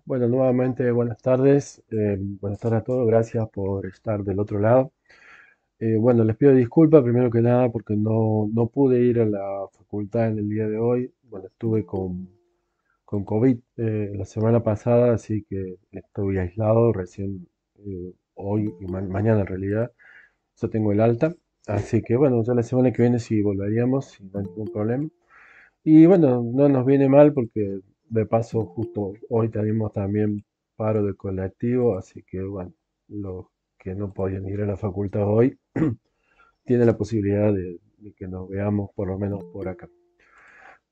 Bueno, nuevamente buenas tardes. Buenas tardes a todos. Gracias por estar del otro lado. Bueno, les pido disculpas primero que nada porque no pude ir a la facultad en el día de hoy. Bueno, estuve con COVID la semana pasada, así que estoy aislado recién hoy y mañana en realidad. Yo tengo el alta. Así que bueno, ya la semana que viene sí volveríamos, sin no hay ningún problema. Y bueno, no nos viene mal porque de paso justo hoy tenemos también paro de colectivo, así que bueno, los que no podían ir a la facultad hoy tienen la posibilidad de que nos veamos por lo menos por acá.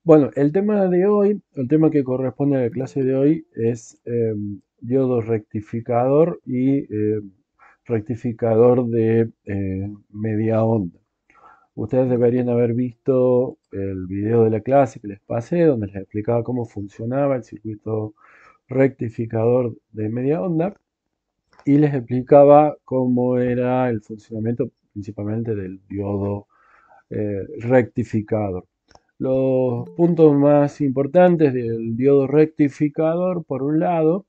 Bueno, el tema de hoy, el tema que corresponde a la clase de hoy es diodo rectificador y rectificador de media onda. Ustedes deberían haber visto el video de la clase que les pasé, donde les explicaba cómo funcionaba el circuito rectificador de media onda y les explicaba cómo era el funcionamiento principalmente del diodo rectificador. Los puntos más importantes del diodo rectificador, por un lado,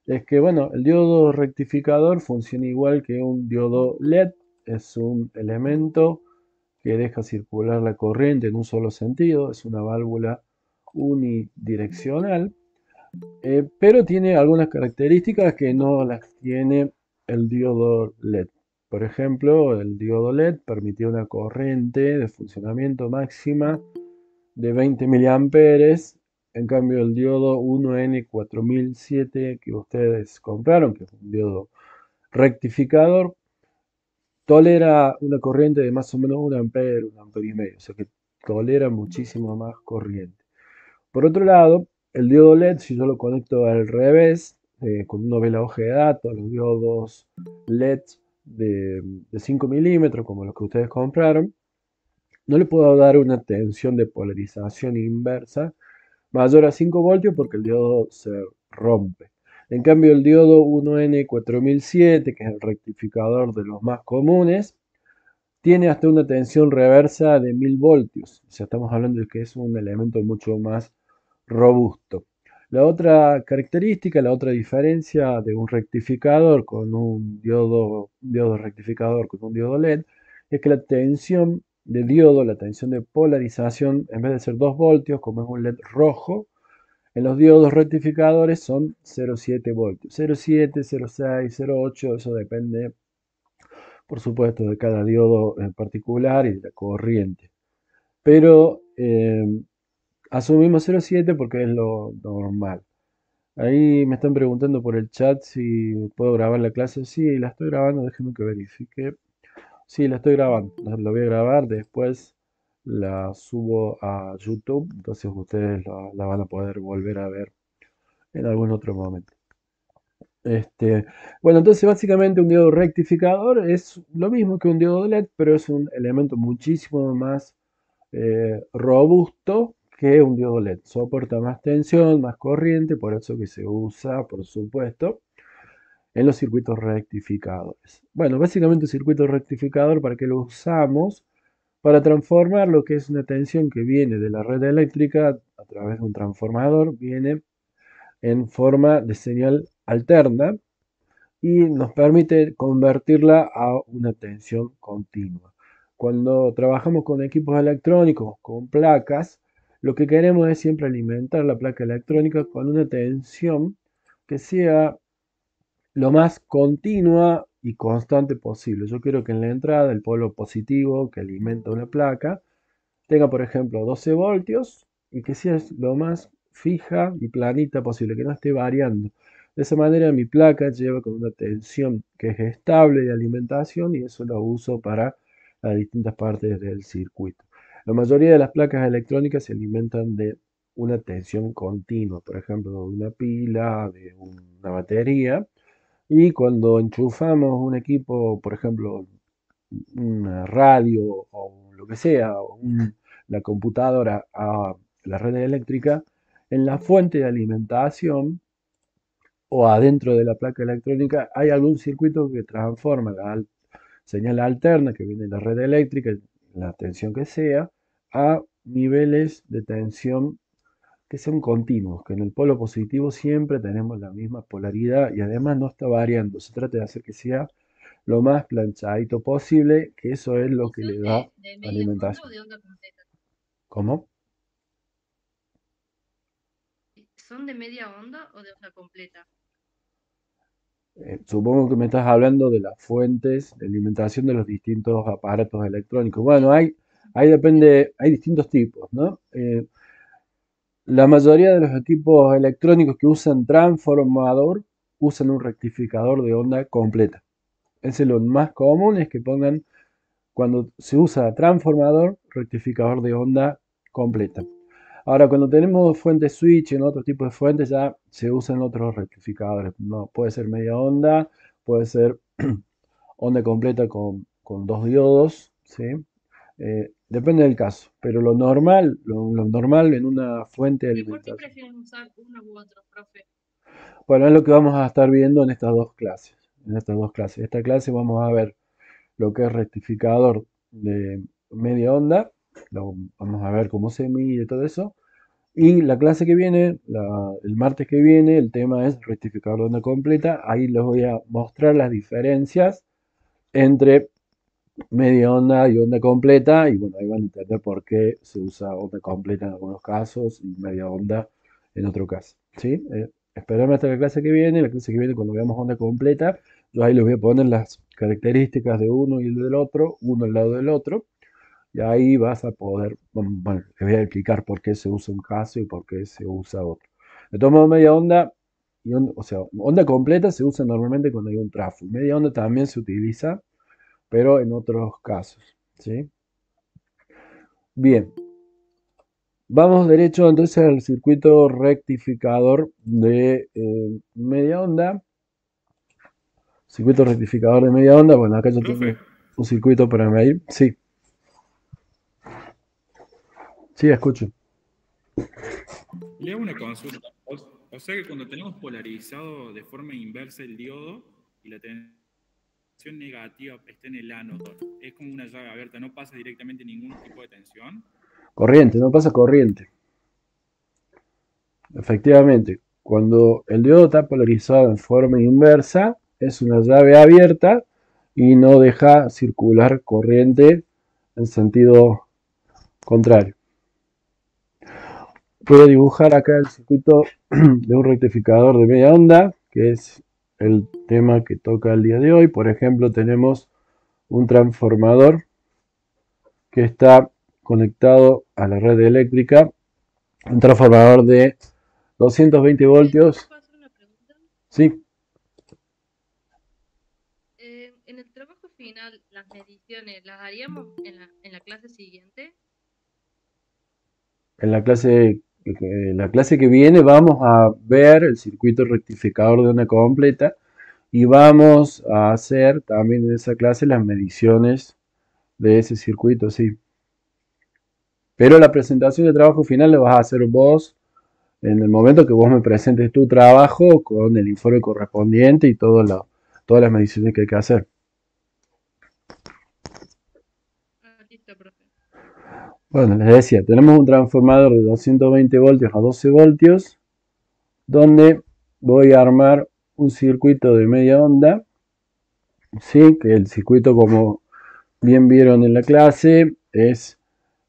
es que, bueno, el diodo rectificador funciona igual que un diodo LED, es un elemento que deja circular la corriente en un solo sentido, es una válvula unidireccional, pero tiene algunas características que no las tiene el diodo LED. Por ejemplo, el diodo LED permitía una corriente de funcionamiento máxima de 20 miliamperes. En cambio, el diodo 1N4007 que ustedes compraron, que es un diodo rectificador, tolera una corriente de más o menos un ampere y medio, o sea que tolera muchísimo más corriente. Por otro lado, el diodo LED, si yo lo conecto al revés, cuando uno ve la hoja de datos, los diodos LED de 5 milímetros, como los que ustedes compraron, no le puedo dar una tensión de polarización inversa mayor a 5 voltios porque el diodo se rompe. En cambio, el diodo 1N4007, que es el rectificador de los más comunes, tiene hasta una tensión reversa de 1000 voltios. O sea, estamos hablando de que es un elemento mucho más robusto. La otra característica, la otra diferencia de un rectificador con un diodo rectificador con un diodo LED, es que la tensión de diodo, la tensión de polarización, en vez de ser 2 voltios, como es un LED rojo, en los diodos rectificadores son 0,7 voltios. 0,7, 0,6, 0,8, eso depende por supuesto, de cada diodo en particular y de la corriente. Pero asumimos 0,7 porque es lo normal. Ahí me están preguntando por el chat si puedo grabar la clase. Sí, la estoy grabando, déjenme que verifique. Sí, la estoy grabando, la voy a grabar, después la subo a YouTube, entonces ustedes la van a poder volver a ver en algún otro momento. Este, bueno, entonces básicamente un diodo rectificador es lo mismo que un diodo LED, pero es un elemento muchísimo más robusto que un diodo LED. Soporta más tensión, más corriente, por eso que se usa, por supuesto, en los circuitos rectificadores. Bueno, básicamente un circuito rectificador, ¿para qué lo usamos? Para transformar lo que es una tensión que viene de la red eléctrica a través de un transformador, viene en forma de señal alterna y nos permite convertirla a una tensión continua. Cuando trabajamos con equipos electrónicos, con placas, lo que queremos es siempre alimentar la placa electrónica con una tensión que sea lo más continua y constante posible. Yo quiero que en la entrada el polo positivo que alimenta una placa tenga, por ejemplo, 12 voltios y que sea lo más fija y planita posible, que no esté variando. De esa manera mi placa lleva con una tensión que es estable de alimentación y eso lo uso para las distintas partes del circuito. La mayoría de las placas electrónicas se alimentan de una tensión continua, por ejemplo, de una pila, de una batería, y cuando enchufamos un equipo, por ejemplo, una radio o lo que sea, la computadora a la red eléctrica, en la fuente de alimentación o adentro de la placa electrónica hay algún circuito que transforma señal alterna que viene de la red eléctrica, la tensión que sea, a niveles de tensión que sean continuos, que en el polo positivo siempre tenemos la misma polaridad y además no está variando. Se trata de hacer que sea lo más planchadito posible, que eso es lo ¿Y que son le da de media onda o alimentación. de onda completa? ¿Cómo? ¿Son de media onda o de onda completa? Supongo que me estás hablando de las fuentes de alimentación de los distintos aparatos electrónicos. Bueno, Sí, hay sí. depende, hay distintos tipos, ¿no? La mayoría de los equipos electrónicos que usan transformador usan un rectificador de onda completa. Ese es lo más común, es que pongan cuando se usa transformador, rectificador de onda completa. Ahora, cuando tenemos fuentes switch en otro tipo de fuentes, ya se usan otros rectificadores. No, puede ser media onda, puede ser onda completa con dos diodos, ¿sí? Depende del caso, pero lo normal en una fuente de ¿Y por qué alimentación. prefieren usar uno u otro, profe? Bueno, es lo que vamos a estar viendo en estas dos clases. En estas dos clases. Esta clase vamos a ver lo que es rectificador de media onda. Vamos a ver cómo se mide todo eso. Y la clase que viene, el martes que viene, el tema es rectificador de onda completa. Ahí les voy a mostrar las diferencias entre media onda y onda completa. Y bueno, ahí van a entender por qué se usa onda completa en algunos casos y media onda en otro caso. ¿Sí? Esperarme hasta la clase que viene. La clase que viene, cuando veamos onda completa, yo ahí les voy a poner las características de uno y del otro, uno al lado del otro. Y ahí vas a poder, bueno, les voy a explicar por qué se usa un caso y por qué se usa otro. De todos modos, media onda, o sea, onda completa se usa normalmente cuando hay un trafo. Media onda también se utiliza, pero en otros casos, ¿sí? Bien, vamos derecho entonces al circuito rectificador de media onda. Circuito rectificador de media onda, bueno, acá yo Profe, tengo un circuito para medir. Sí, sí, escucho. le hago una consulta. O sea que cuando tenemos polarizado de forma inversa el diodo y la tensión negativa está en el ánodo, es como una llave abierta, no pasa directamente ningún tipo de tensión. Corriente, no pasa corriente. Efectivamente, cuando el diodo está polarizado en forma inversa, es una llave abierta y no deja circular corriente en sentido contrario. Puedo dibujar acá el circuito de un rectificador de media onda, que es el tema que toca el día de hoy. Por ejemplo, tenemos un transformador que está conectado a la red eléctrica, un transformador de 220 Profe, voltios. ¿puedo hacer una pregunta? Sí, En el trabajo final, las mediciones, ¿las haríamos en la clase siguiente? en la clase que viene vamos a ver el circuito rectificador de onda completa y vamos a hacer también en esa clase las mediciones de ese circuito, sí. Pero la presentación de trabajo final la vas a hacer vos en el momento que vos me presentes tu trabajo con el informe correspondiente y todas las mediciones que hay que hacer. Ah, listo, profe. Bueno, les decía, tenemos un transformador de 220 voltios a 12 voltios donde voy a armar un circuito de media onda. Sí, que el circuito, como bien vieron en la clase, es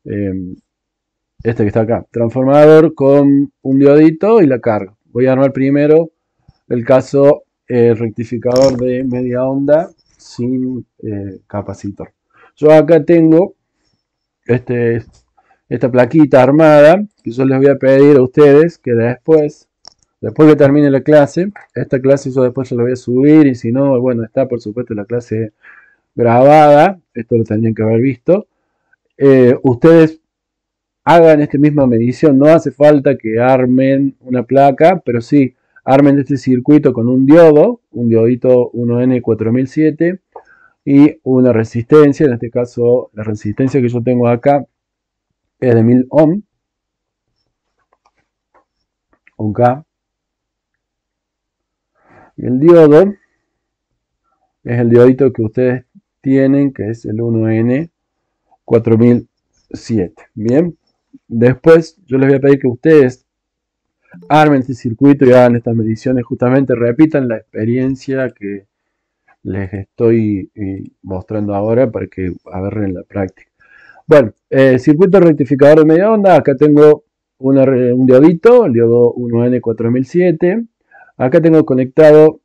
eh, este que está acá. Transformador con un diodito y la carga. Voy a armar primero el caso rectificador de media onda sin capacitor. Yo acá tengo este, esta plaquita armada que yo les voy a pedir a ustedes que después que termine la clase, esta clase yo después se la voy a subir y si no, bueno, está por supuesto la clase grabada, esto lo tendrían que haber visto. Ustedes hagan esta misma medición, no hace falta que armen una placa, pero sí armen este circuito con un diodo, un diodito 1N4007 y una resistencia, en este caso la resistencia que yo tengo acá es de 1000 ohm, un K, y el diodo es el diodito que ustedes tienen, que es el 1N4007. Bien, después yo les voy a pedir que ustedes armen este circuito y hagan estas mediciones, justamente repitan la experiencia que les estoy mostrando ahora para que agarren la práctica. Bueno, circuito rectificador de media onda, acá tengo un diodito, el diodo 1N4007. Acá tengo conectado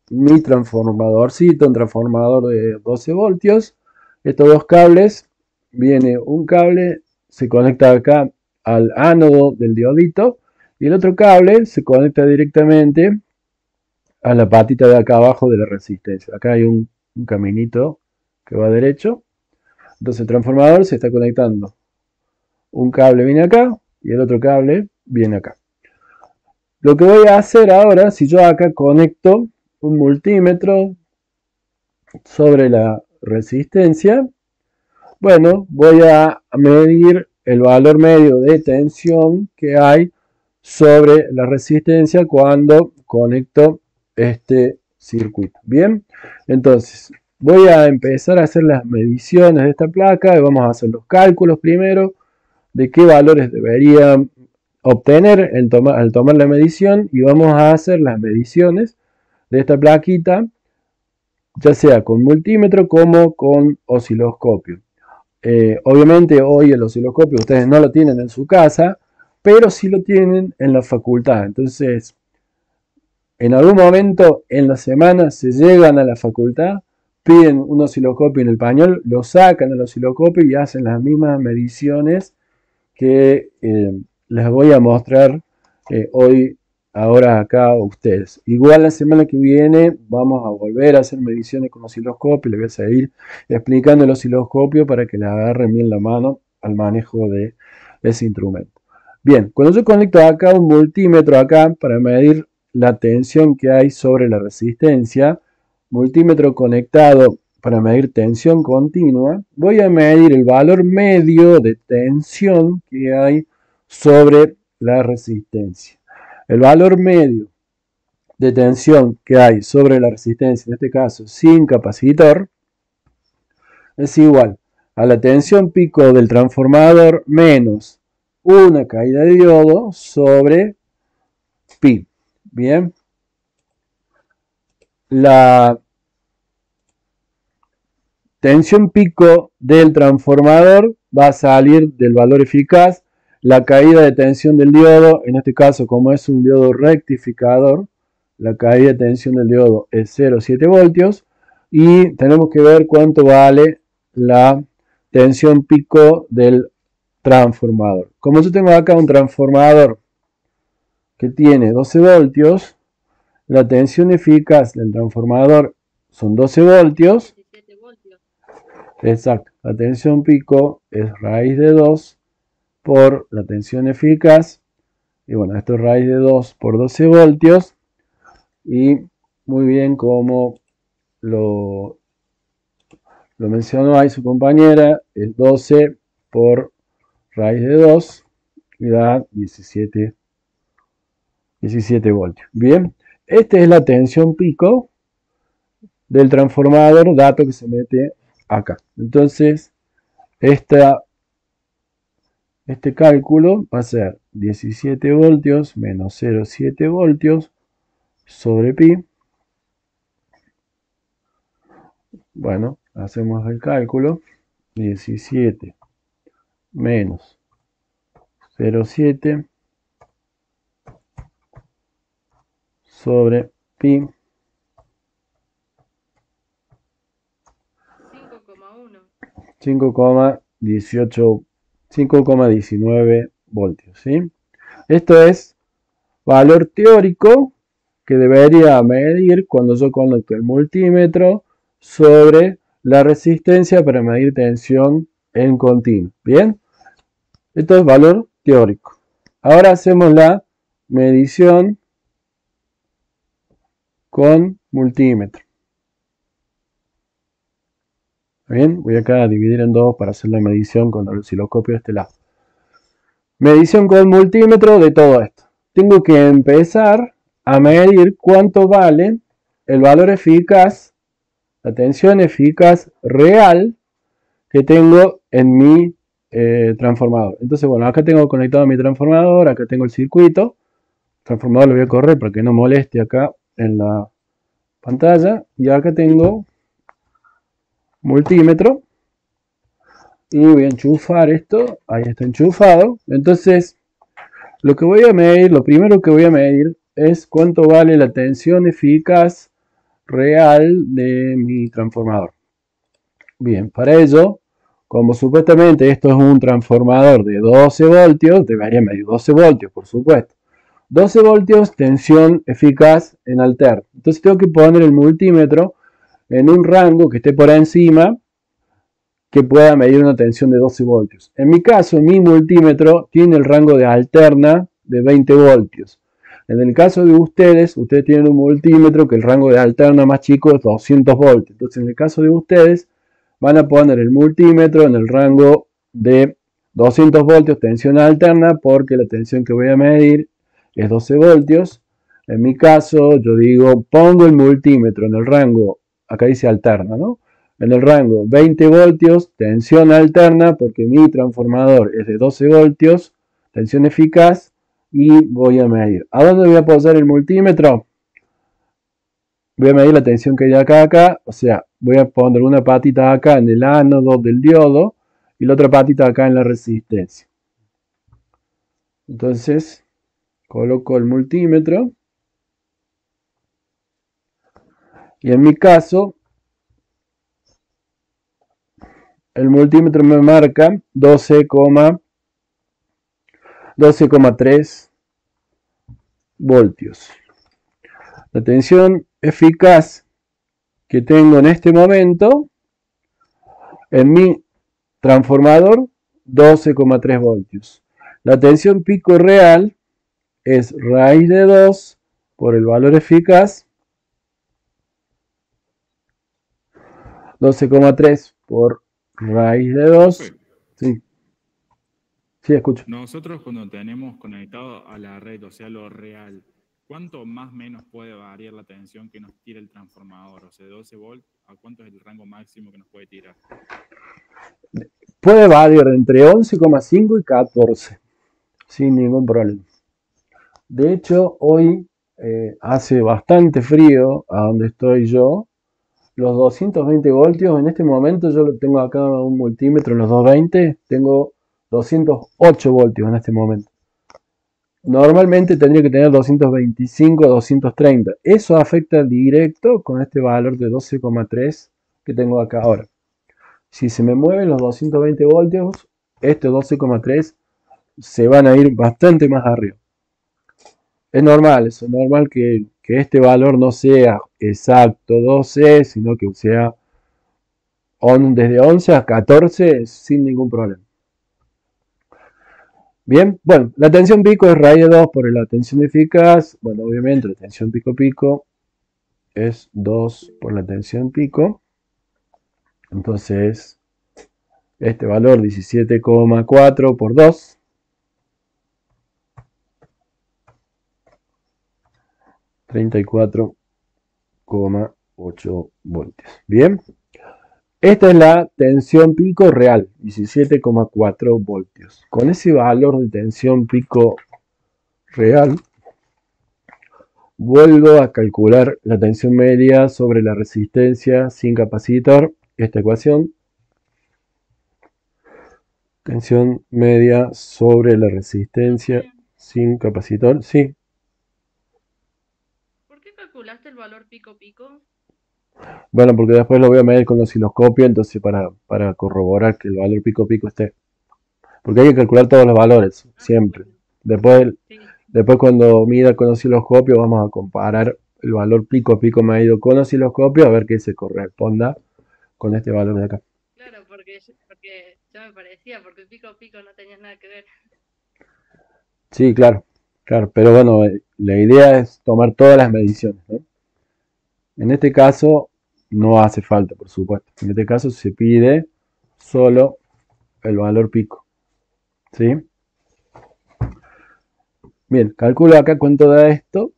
mi transformadorcito, un transformador de 12 voltios. Estos dos cables, viene un cable, se conecta acá al ánodo del diodito y el otro cable se conecta directamente a la patita de acá abajo de la resistencia. Acá hay un caminito que va derecho. Entonces el transformador se está conectando. Un cable viene acá y el otro cable viene acá. Lo que voy a hacer ahora, si yo acá conecto un multímetro sobre la resistencia, bueno, voy a medir el valor medio de tensión que hay sobre la resistencia cuando conecto este circuito. Bien, entonces voy a empezar a hacer las mediciones de esta placa y vamos a hacer los cálculos primero de qué valores debería obtener al tomar la medición, y vamos a hacer las mediciones de esta plaquita ya sea con multímetro como con osciloscopio. Obviamente hoy el osciloscopio ustedes no lo tienen en su casa, pero sí lo tienen en la facultad. Entonces, en algún momento en la semana se llegan a la facultad, piden un osciloscopio en el pañol, lo sacan del osciloscopio y hacen las mismas mediciones que les voy a mostrar hoy, ahora acá a ustedes. Igual la semana que viene vamos a volver a hacer mediciones con osciloscopio, les voy a seguir explicando el osciloscopio para que le agarren bien la mano al manejo de ese instrumento. Bien, cuando yo conecto acá un multímetro acá para medir la tensión que hay sobre la resistencia, multímetro conectado para medir tensión continua, voy a medir el valor medio de tensión que hay sobre la resistencia. El valor medio de tensión que hay sobre la resistencia, en este caso sin capacitor, es igual a la tensión pico del transformador menos una caída de diodo sobre pi. Bien. La tensión pico del transformador va a salir del valor eficaz. La caída de tensión del diodo, en este caso como es un diodo rectificador, la caída de tensión del diodo es 0,7 voltios. Y tenemos que ver cuánto vale la tensión pico del transformador. Como yo tengo acá un transformador que tiene 12 voltios, la tensión eficaz del transformador son 12 voltios. 17 voltios. Exacto, la tensión pico es raíz de 2 por la tensión eficaz. Y bueno, esto es raíz de 2 por 12 voltios. Y muy bien, como lo mencionó ahí su compañera, es 12 por raíz de 2 y da 17 voltios. Bien, esta es la tensión pico del transformador, dato que se mete acá. Entonces, este cálculo va a ser 17 voltios menos 0,7 voltios sobre pi. Bueno, hacemos el cálculo. 17 menos 0,7 sobre pi. 5,19 voltios, ¿sí? Esto es valor teórico que debería medir cuando yo conecto el multímetro sobre la resistencia para medir tensión en continuo. Bien, esto es valor teórico. Ahora hacemos la medición con multímetro. Bien, voy acá a dividir en dos para hacer la medición con el osciloscopio de este lado. Medición con multímetro de todo esto. Tengo que empezar a medir cuánto vale el valor eficaz, la tensión eficaz real que tengo en mi transformador. Entonces, bueno, acá tengo conectado mi transformador, acá tengo el circuito. El transformador lo voy a correr para que no moleste acá en la pantalla. Y acá tengo multímetro. Y voy a enchufar esto. Ahí está enchufado. Entonces, lo que voy a medir, lo primero que voy a medir es cuánto vale la tensión eficaz real de mi transformador. Bien, para ello, como supuestamente esto es un transformador de 12 voltios, debería medir 12 voltios, por supuesto. 12 voltios, tensión eficaz en alterno. Entonces tengo que poner el multímetro en un rango que esté por encima, que pueda medir una tensión de 12 voltios. En mi caso, mi multímetro tiene el rango de alterna de 20 voltios. En el caso de ustedes tienen un multímetro que el rango de alterna más chico es 200 voltios. Entonces, en el caso de ustedes, van a poner el multímetro en el rango de 200 voltios, tensión alterna, porque la tensión que voy a medir es 12 voltios. En mi caso, yo digo, pongo el multímetro en el rango, acá dice alterna, ¿no? En el rango 20 voltios, tensión alterna, porque mi transformador es de 12 voltios, tensión eficaz, y voy a medir. ¿A dónde voy a apoyar el multímetro? Voy a medir la tensión que hay acá, o sea, voy a poner una patita acá en el ánodo del diodo y la otra patita acá en la resistencia. Entonces, coloco el multímetro y en mi caso, el multímetro me marca 12,3 voltios. La tensión eficaz que tengo en este momento en mi transformador, 12,3 voltios. La tensión pico real es raíz de 2 por el valor eficaz, 12,3 por raíz de 2. Sí, sí, escucho. Nosotros cuando tenemos conectado a la red, o sea, lo real, ¿cuánto más o menos puede variar la tensión que nos tira el transformador? O sea, de 12 volts, ¿a cuánto es el rango máximo que nos puede tirar? Puede variar entre 11,5 y 14, sin ningún problema. De hecho, hoy hace bastante frío a donde estoy yo. Los 220 voltios, en este momento yo lo tengo acá un multímetro en los 220, tengo 208 voltios en este momento. Normalmente tendría que tener 225 o 230. Eso afecta directo con este valor de 12,3 que tengo acá ahora. Si se me mueven los 220 voltios, este 12,3 se van a ir bastante más arriba. Es normal, es normal que este valor no sea exacto 12, sino que sea desde 11 a 14 sin ningún problema. Bien, bueno, la tensión pico es raíz de 2 por la tensión eficaz. Bueno, obviamente la tensión pico es 2 por la tensión pico. Entonces, este valor 17,4 por 2. 34,8 voltios. Bien. Esta es la tensión pico real, 17,4 voltios. Con ese valor de tensión pico real, vuelvo a calcular la tensión media sobre la resistencia sin capacitor. Esta ecuación. Tensión media sobre la resistencia sin capacitor. Sí. ¿Por qué calculaste el valor pico? Bueno, porque después lo voy a medir con el osciloscopio, entonces para corroborar que el valor pico esté. Porque hay que calcular todos los valores, siempre. Después cuando mida con osciloscopio, vamos a comparar el valor pico medido con osciloscopio a ver qué se corresponda con este valor de acá. Claro, porque ya me parecía, porque pico no tenía nada que ver. Sí, claro, pero bueno, la idea es tomar todas las mediciones, ¿no? En este caso no hace falta, por supuesto. En este caso se pide solo el valor pico. ¿Sí? Bien, calculo acá cuánto da esto.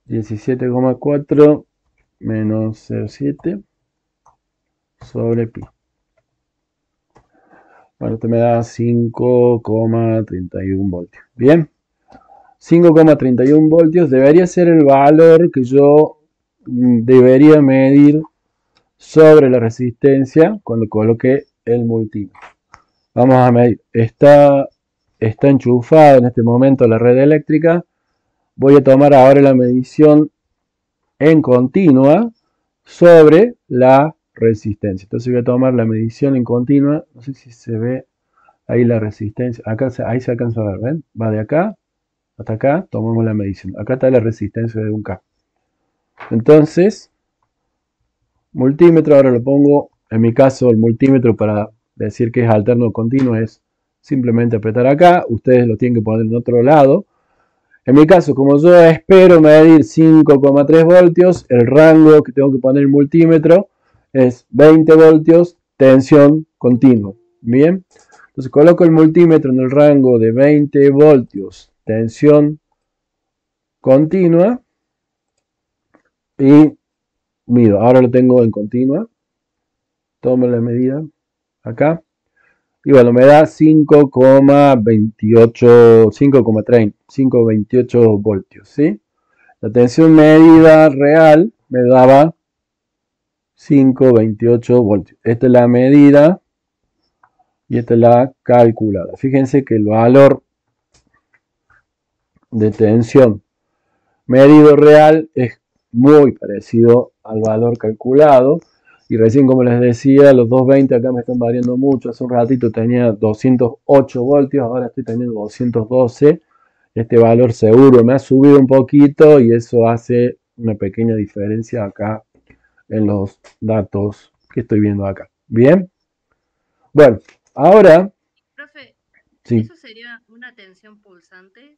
17,4 menos 0,7 sobre pi. Bueno, esto me da 5,31 voltios. Bien, 5,31 voltios debería ser el valor que yo debería medir sobre la resistencia cuando coloque el multímetro. Vamos a medir. Está enchufado en este momento a la red eléctrica. Voy a tomar ahora la medición en continua sobre la resistencia. Entonces voy a tomar la medición en continua. No sé si se ve ahí la resistencia. Acá, ahí se alcanza a ver, ¿ven? Va de acá hasta acá, tomamos la medición. Acá está la resistencia de un K. Entonces, multímetro, ahora lo pongo, en mi caso el multímetro para decir que es alterno o continuo es simplemente apretar acá. Ustedes lo tienen que poner en otro lado. En mi caso, como yo espero medir 5,3 voltios, el rango que tengo que poner en el multímetro es 20 voltios, tensión continua. Bien, entonces coloco el multímetro en el rango de 20 voltios, tensión continua y mido. Ahora lo tengo en continua. Tomo la medida acá. Y bueno, me da 5,28, 5,30, 5,28 voltios, ¿sí? La tensión medida real me daba 5,28 voltios. Esta es la medida y esta es la calculada. Fíjense que el valor de tensión medido real es muy parecido al valor calculado. Y recién, como les decía, los 220 acá me están variando mucho. Hace un ratito tenía 208 voltios, ahora estoy teniendo 212. Este valor seguro me ha subido un poquito y eso hace una pequeña diferencia acá en los datos que estoy viendo acá. Bien. Bueno, ahora... Profe, Sí, ¿eso sería una tensión pulsante?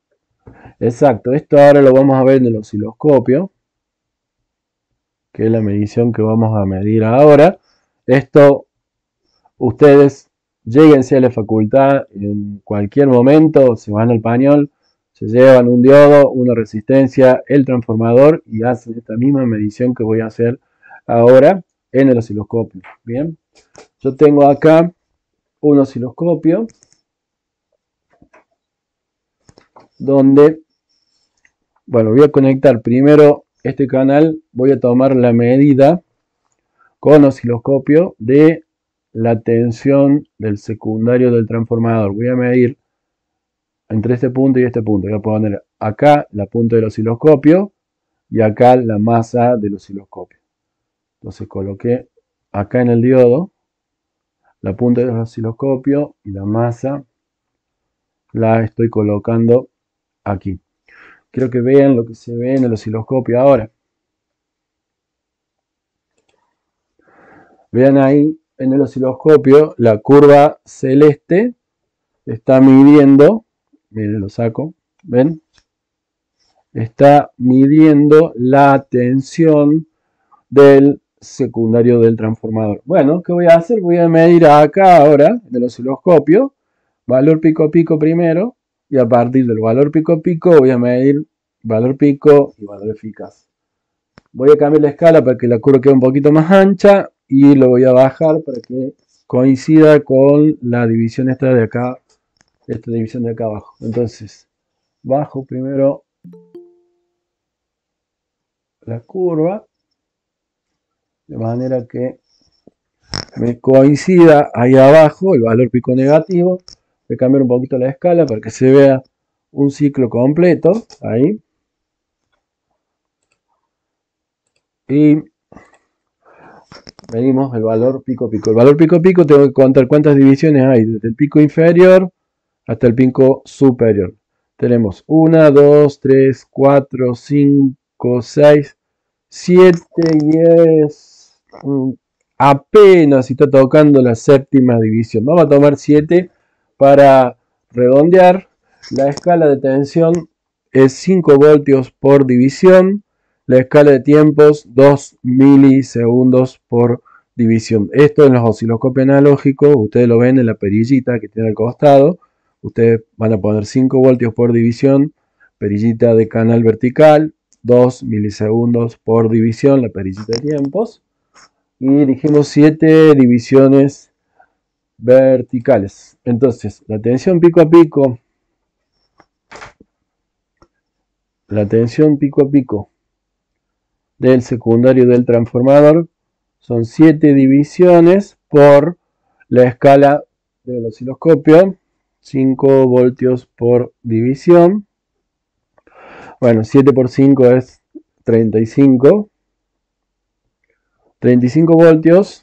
exacto. Esto ahora lo vamos a ver en el osciloscopio, que es la medición que vamos a medir ahora. Esto, ustedes lléguense a la facultad en cualquier momento, se van al pañol, se llevan un diodo, una resistencia, el transformador y hacen esta misma medición que voy a hacer ahora en el osciloscopio. Bien, yo tengo acá un osciloscopio donde, bueno, voy a conectar primero este canal, voy a tomar la medida con osciloscopio de la tensión del secundario del transformador. Voy a medir entre este punto y este punto. Voy a poner acá la punta del osciloscopio y acá la masa del osciloscopio. Entonces coloqué acá en el diodo la punta del osciloscopio y la masa la estoy colocando aquí. Quiero que vean lo que se ve en el osciloscopio ahora. Vean ahí en el osciloscopio la curva celeste está midiendo, miren, lo saco, ¿ven? Está midiendo la tensión del secundario del transformador. Bueno, ¿qué voy a hacer? Voy a medir acá ahora, en el osciloscopio, valor pico a pico primero, y a partir del valor pico a pico voy a medir valor pico y valor eficaz. Voy a cambiar la escala para que la curva quede un poquito más ancha y lo voy a bajar para que coincida con la división esta de acá, esta división de acá abajo. Entonces, bajo primero la curva de manera que me coincida ahí abajo el valor pico negativo. Voy a cambiar un poquito la escala para que se vea un ciclo completo ahí. Y medimos el valor pico pico. El valor pico pico tengo que contar cuántas divisiones hay desde el pico inferior hasta el pico superior. Tenemos 1, 2, 3, 4, 5, 6, 7 y es apenas si está tocando la séptima división. Vamos a tomar 7 para redondear. La escala de tensión es 5 voltios por división. La escala de tiempos 2 milisegundos por división. Esto en los osciloscopios analógicos, ustedes lo ven en la perillita que tiene al costado. Ustedes van a poner 5 voltios por división, perillita de canal vertical, 2 milisegundos por división, la perillita de tiempos. Y dijimos 7 divisiones verticales. Entonces, la tensión pico a pico del secundario del transformador son 7 divisiones por la escala del osciloscopio, 5 voltios por división. Bueno, 7 por 5 es 35. 35 voltios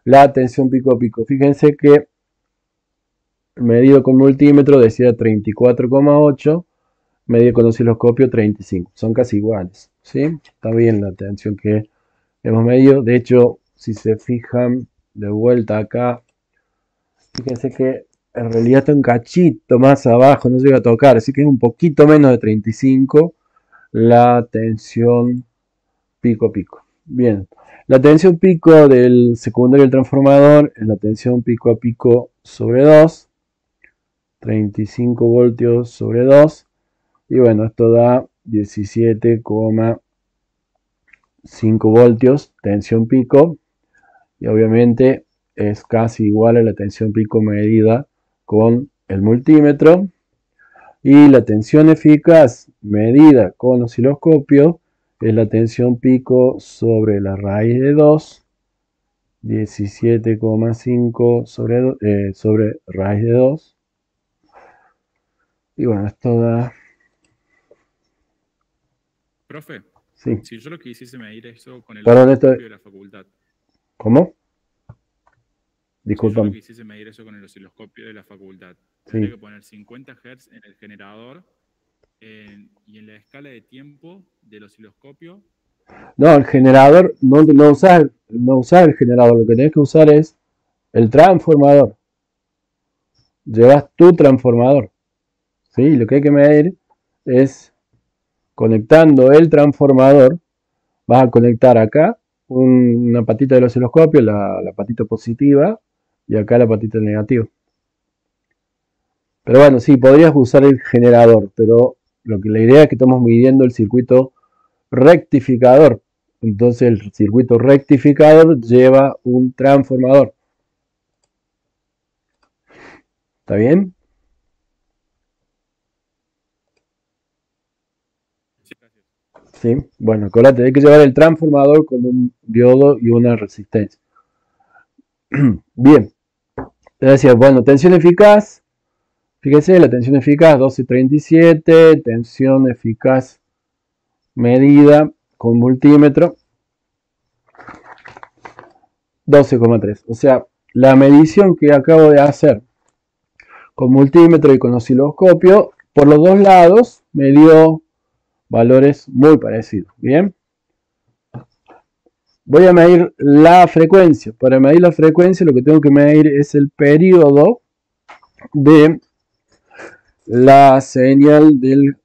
la tensión pico a pico. Fíjense que medido con multímetro decía 34,8, medido con osciloscopio 35. Son casi iguales, ¿sí? Está bien la tensión que hemos medido. De hecho, si se fijan de vuelta acá, fíjense que en realidad está un cachito más abajo, no llega a tocar, así que es un poquito menos de 35 la tensión pico a pico. Bien, la tensión pico del secundario del transformador es la tensión pico a pico sobre 2, 35 voltios sobre 2, y bueno, esto da 17,5 voltios, tensión pico, y obviamente es casi igual a la tensión pico medida con el multímetro, y la tensión eficaz medida con osciloscopio es la tensión pico sobre la raíz de 2, 17,5 sobre raíz de 2. Y bueno, esto da... Profe, Sí. si yo lo quisiese medir eso con el Perdón, osciloscopio de la facultad. ¿Cómo? Si yo lo Disculpame. quisiese medir eso con el osciloscopio de la facultad, Sí. tendría que poner 50 Hz en el generador y en la escala de tiempo del osciloscopio. No, el generador, no usar el generador, lo que tenés que usar es el transformador. Llevas tu transformador. ¿Sí? Lo que hay que medir es conectando el transformador. Vas a conectar acá una patita del osciloscopio, la patita positiva, y acá la patita negativa. Pero bueno, sí, podrías usar el generador, pero la idea es que estamos midiendo el circuito rectificador. Entonces el circuito rectificador lleva un transformador. ¿Está bien? Sí, gracias. Sí. Bueno, acuérdate, hay que llevar el transformador con un diodo y una resistencia. Bien. Decía, bueno, tensión eficaz. Fíjense, la tensión eficaz 1237, tensión eficaz medida con multímetro 12,3. O sea, la medición que acabo de hacer con multímetro y con osciloscopio, por los dos lados me dio valores muy parecidos. Bien. Voy a medir la frecuencia. Para medir la frecuencia lo que tengo que medir es el periodo de la señal del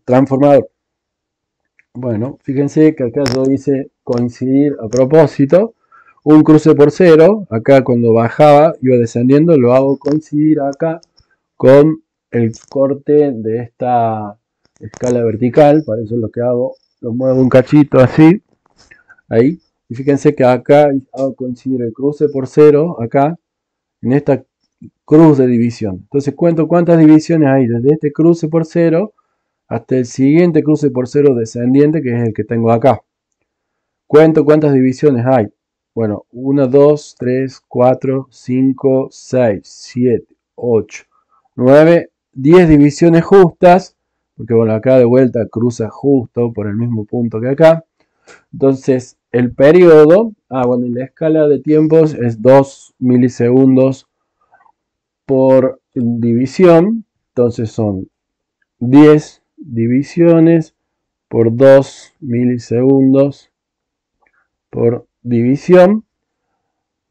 transformador. Bueno, fíjense que acá yo hice coincidir a propósito un cruce por cero. Acá cuando bajaba, iba descendiendo, lo hago coincidir acá con el corte de esta escala vertical. Para eso es lo que hago, lo muevo un cachito así, ahí. Y fíjense que acá hago coincidir el cruce por cero, acá, en esta cruz de división. Entonces cuento cuántas divisiones hay desde este cruce por cero hasta el siguiente cruce por cero descendiente, que es el que tengo acá. Cuento cuántas divisiones hay. Bueno, 1, 2, 3, 4, 5, 6, 7, 8, 9, 10 divisiones justas, porque bueno, acá de vuelta cruza justo por el mismo punto que acá. Entonces, el periodo, bueno, y la escala de tiempos es 2 milisegundos por división. Entonces son 10 divisiones por 2 milisegundos por división.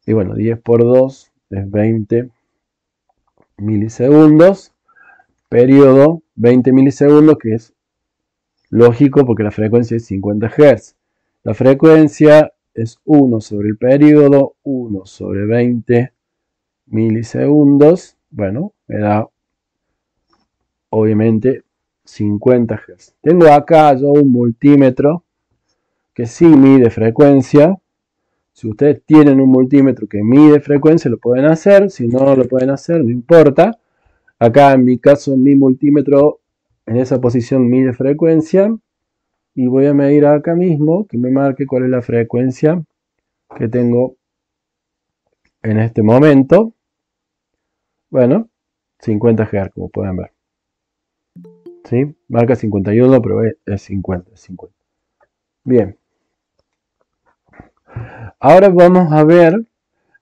Y bueno, 10 por 2 es 20 milisegundos. Periodo 20 milisegundos, que es lógico porque la frecuencia es 50 Hz. La frecuencia es 1 sobre el periodo, 1 sobre 20 milisegundos. Bueno, me da obviamente 50 Hz. Tengo acá yo un multímetro que sí mide frecuencia. Si ustedes tienen un multímetro que mide frecuencia, lo pueden hacer. Si no lo pueden hacer, no importa. Acá en mi caso, mi multímetro en esa posición mide frecuencia. Y voy a medir acá mismo, que me marque cuál es la frecuencia que tengo en este momento. Bueno, 50 Hz, como pueden ver. ¿Sí? Marca 51, pero es 50, es 50. Bien. Ahora vamos a ver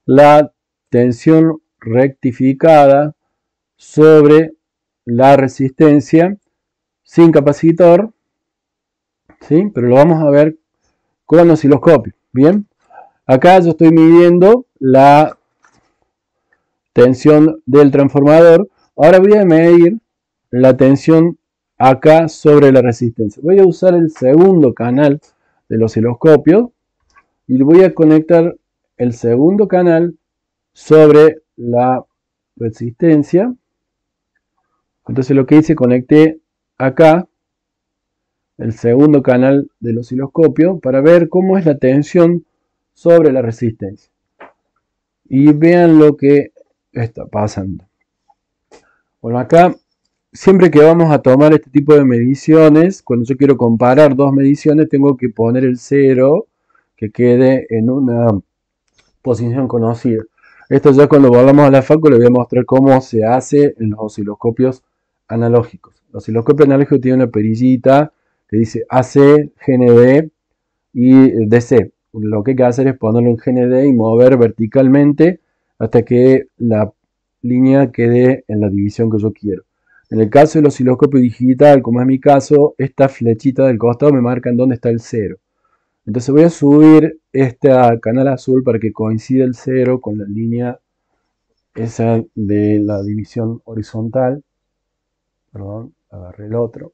la tensión rectificada sobre la resistencia sin capacitor, ¿sí? Pero lo vamos a ver con osciloscopio. Bien. Acá yo estoy midiendo la tensión del transformador. Ahora voy a medir la tensión acá sobre la resistencia. Voy a usar el segundo canal del osciloscopio y voy a conectar el segundo canal sobre la resistencia. Entonces lo que hice, conecté acá el segundo canal del osciloscopio para ver cómo es la tensión sobre la resistencia. Y vean lo que está pasando. Bueno, acá, siempre que vamos a tomar este tipo de mediciones, cuando yo quiero comparar dos mediciones, tengo que poner el 0 que quede en una posición conocida. Esto ya cuando volvamos a la facu les voy a mostrar cómo se hace en los osciloscopios analógicos. El osciloscopio analógico tiene una perillita que dice AC, GND y DC. Lo que hay que hacer es ponerlo en GND y mover verticalmente hasta que la línea quede en la división que yo quiero. En el caso del osciloscopio digital, como es mi caso, esta flechita del costado me marca en dónde está el 0. Entonces voy a subir este canal azul para que coincida el 0 con la línea esa de la división horizontal. Perdón, agarré el otro.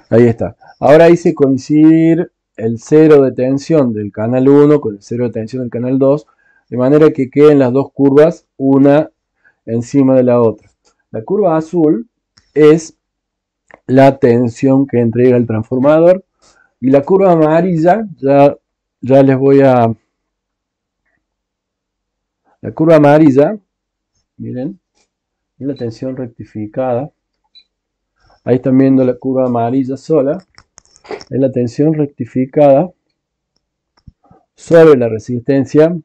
Ahí está. Ahora hice coincidir el 0 de tensión del canal 1 con el 0 de tensión del canal 2, de manera que queden las dos curvas una encima de la otra. La curva azul es la tensión que entrega el transformador y la curva amarilla, ya les voy a... La curva amarilla, miren, es la tensión rectificada. Ahí están viendo la curva amarilla sola. Es la tensión rectificada sobre la resistencia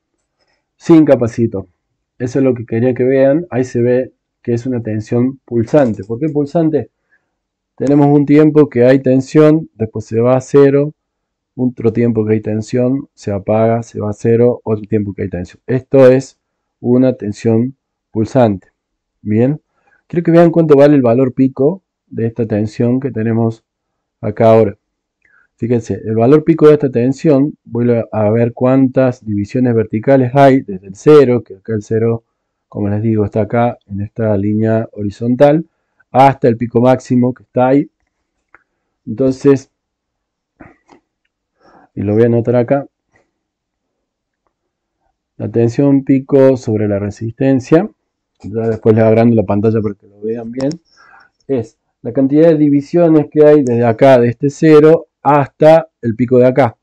sin capacitor. Eso es lo que quería que vean. Ahí se ve que es una tensión pulsante. ¿Por qué pulsante? Tenemos un tiempo que hay tensión, después se va a 0, otro tiempo que hay tensión, se apaga, se va a 0, otro tiempo que hay tensión. Esto es una tensión pulsante. Bien, quiero que vean cuánto vale el valor pico de esta tensión que tenemos acá ahora. Fíjense, el valor pico de esta tensión, voy a ver cuántas divisiones verticales hay desde el 0, que acá el 0, como les digo, está acá en esta línea horizontal, hasta el pico máximo que está ahí. Entonces, y lo voy a anotar acá, la tensión pico sobre la resistencia, ya después les agrando la pantalla para que lo vean bien, es la cantidad de divisiones que hay desde acá, de este 0, hasta el pico de acá.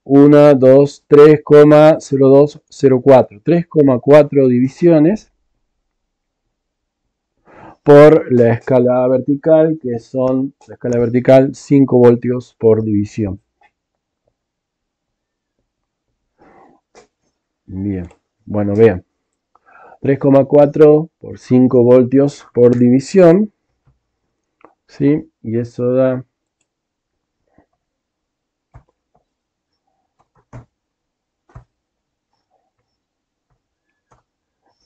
1, 2, 3,0204. 3,4 divisiones por la escala vertical, que son, la escala vertical, 5 voltios por división. Bien, bueno, vean. 3,4 por 5 voltios por división. ¿Sí? Y eso da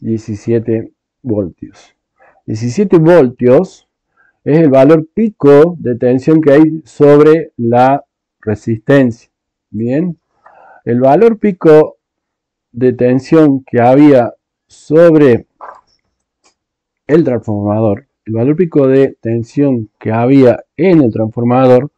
17 voltios. 17 voltios es el valor pico de tensión que hay sobre la resistencia. Bien, el valor pico de tensión que había sobre el transformador, el valor pico de tensión que había en el transformador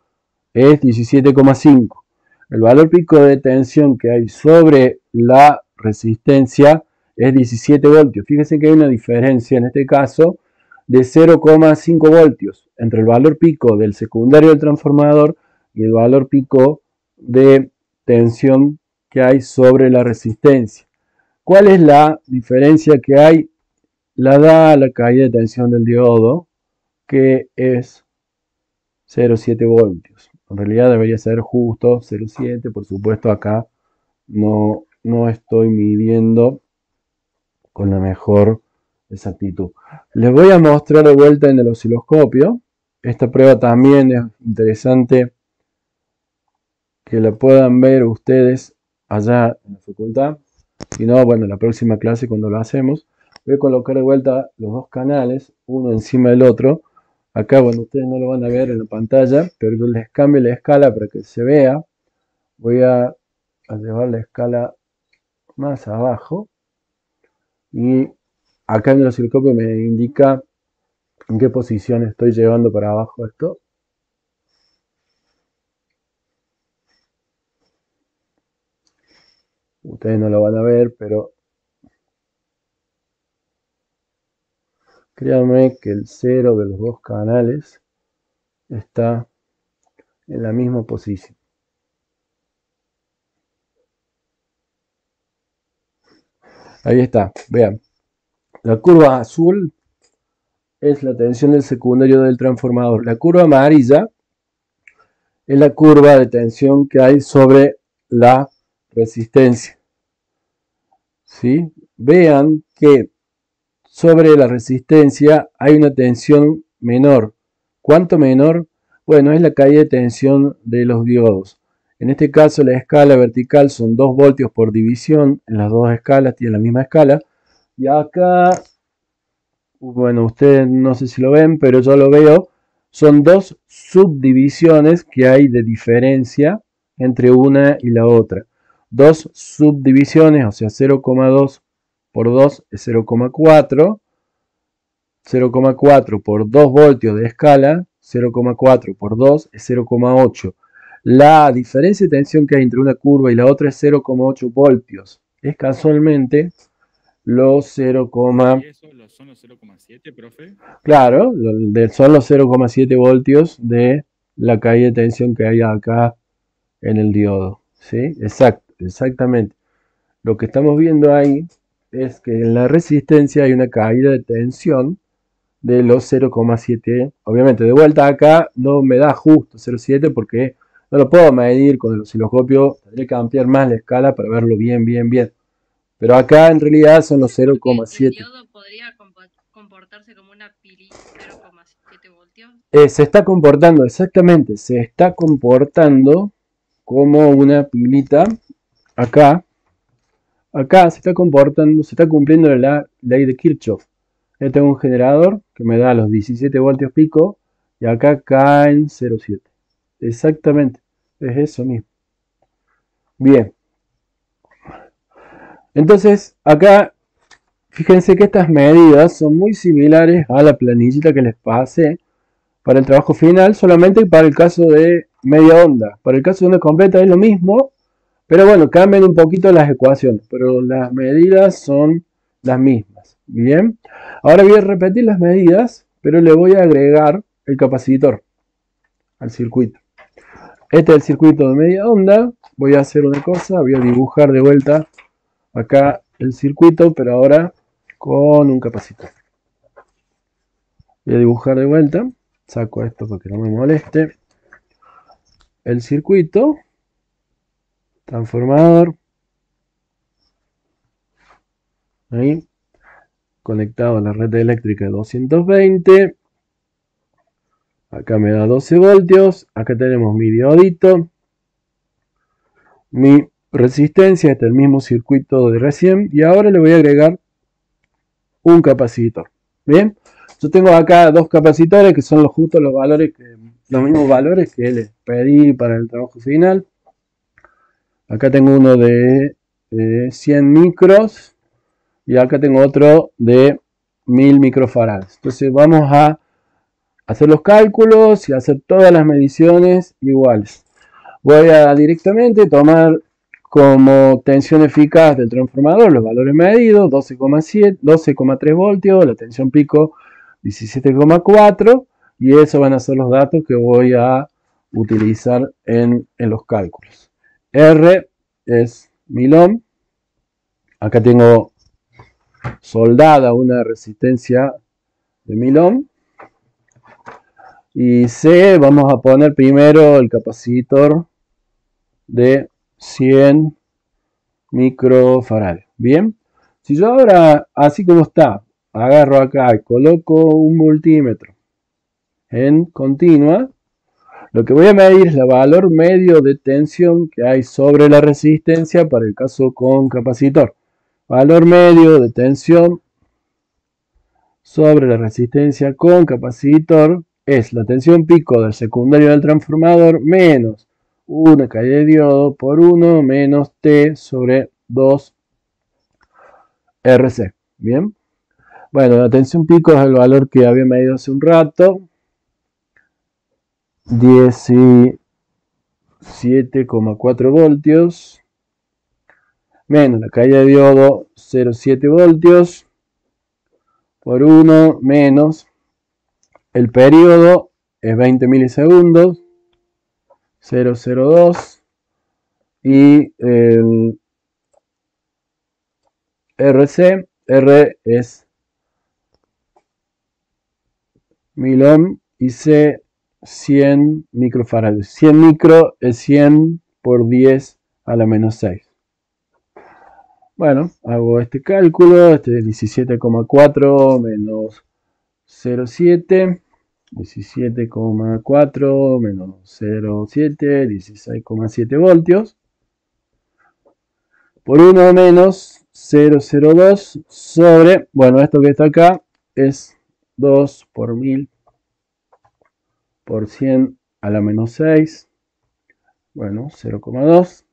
es 17,5. El valor pico de tensión que hay sobre la resistencia es 17 voltios. Fíjense que hay una diferencia en este caso de 0,5 voltios entre el valor pico del secundario del transformador y el valor pico de tensión que hay sobre la resistencia. ¿Cuál es la diferencia que hay? La da la caída de tensión del diodo, que es 0,7 voltios. En realidad debería ser justo 0,7. Por supuesto acá no estoy midiendo con la mejor exactitud. Les voy a mostrar de vuelta en el osciloscopio. Esta prueba también es interesante que la puedan ver ustedes allá en la facultad. Si no, bueno, en la próxima clase cuando lo hacemos, voy a colocar de vuelta los dos canales, uno encima del otro. Acá, bueno, ustedes no lo van a ver en la pantalla, pero yo les cambio la escala para que se vea. Voy a llevar la escala más abajo. Y acá en el osciloscopio me indica en qué posición estoy llevando para abajo esto. Ustedes no lo van a ver, pero créanme que el cero de los dos canales está en la misma posición. Ahí está, vean. La curva azul es la tensión del secundario del transformador. La curva amarilla es la curva de tensión que hay sobre la resistencia. ¿Sí? Vean que sobre la resistencia hay una tensión menor. ¿Cuánto menor? Bueno, es la caída de tensión de los diodos. En este caso la escala vertical son 2 voltios por división. En las dos escalas tienen la misma escala. Y acá, bueno, ustedes no sé si lo ven, pero yo lo veo. Son dos subdivisiones que hay de diferencia entre una y la otra. Dos subdivisiones, o sea, 0,2 por 2 es 0,4. 0,4 por 2 voltios de escala, 0,4 por 2 es 0,8. La diferencia de tensión que hay entre una curva y la otra es 0,8 voltios. Es casualmente los 0, ¿Y eso son los 0,7, profe? claro, son los 0,7 voltios de la caída de tensión que hay acá en el diodo. ¿Sí? Exactamente. Lo que estamos viendo ahí es que en la resistencia hay una caída de tensión de los 0,7. Obviamente, de vuelta acá no me da justo 0,7 porque no lo puedo medir con el osciloscopio. Tendré que ampliar más la escala para verlo bien. Pero acá en realidad son los 0,7. ¿El diodo podría comportarse como una pilita 0,7 voltios? Se está comportando, exactamente, se está comportando como una pilita. Acá se está comportando, se está cumpliendo la ley de Kirchhoff. Yo tengo un generador que me da los 17 voltios pico y acá caen 0,7. Exactamente, es eso mismo. Bien. Entonces, acá, fíjense que estas medidas son muy similares a la planillita que les pasé para el trabajo final, solamente para el caso de media onda. Para el caso de onda completa es lo mismo, pero bueno, cambian un poquito las ecuaciones, pero las medidas son las mismas. Bien, ahora voy a repetir las medidas, pero le voy a agregar el capacitor al circuito. Este es el circuito de media onda. Voy a hacer una cosa, voy a dibujar de vuelta acá el circuito, pero ahora con un capacitor. Voy a dibujar de vuelta, saco esto para que no me moleste. El circuito, transformador, ahí, conectado a la red eléctrica de 220. Acá me da 12 voltios. Acá tenemos mi diodito. Mi resistencia, este es el mismo circuito de recién. Y ahora le voy a agregar un capacitor. Bien. Yo tengo acá dos capacitores que son los mismos valores que les pedí para el trabajo final. Acá tengo uno de 100 micros. Y acá tengo otro de 1000 microfarads. Entonces vamos a hacer los cálculos y hacer todas las mediciones iguales. Voy a directamente tomar como tensión eficaz del transformador los valores medidos, 12,7, 12,3 voltios, la tensión pico 17,4, y esos van a ser los datos que voy a utilizar en los cálculos. R es 1000 ohm. Acá tengo soldada una resistencia de 1000 ohm. Y C, vamos a poner primero el capacitor de 100 microfarads. Bien, si yo ahora, así como está, agarro acá y coloco un multímetro en continua, lo que voy a medir es el valor medio de tensión que hay sobre la resistencia para el caso con capacitor. Valor medio de tensión sobre la resistencia con capacitor es la tensión pico del secundario del transformador menos una caída de diodo por 1 menos T sobre 2 RC. Bien. Bueno, la tensión pico es el valor que había medido hace un rato. 17,4 voltios. Menos la caída de diodo 0,7 voltios. Por 1 menos el periodo es 20 milisegundos. 0,02. Y el RC, R es 1000 ohm y C 100 microfarads. 100 micro es 100 por 10 a la menos 6. Bueno, hago este cálculo. Este es 17,4 menos 0,7. 17,4 menos 0,7. 16,7 voltios. Por 1 menos 0,02 sobre, bueno, esto que está acá es 2 por 1000 por 100 a la menos 6. Bueno, 0,2.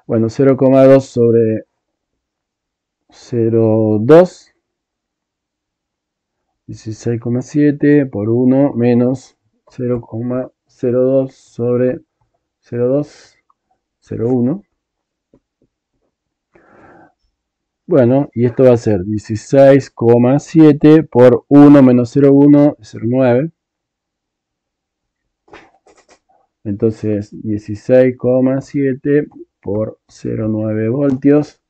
Bueno, 0,2 sobre 0,2. 16,7 por 1 menos 0,02 sobre 0,2. 0,1. Bueno, y esto va a ser 16,7 por 1 menos 0,1 es 0,9. Entonces 16,7 por 0,9 voltios,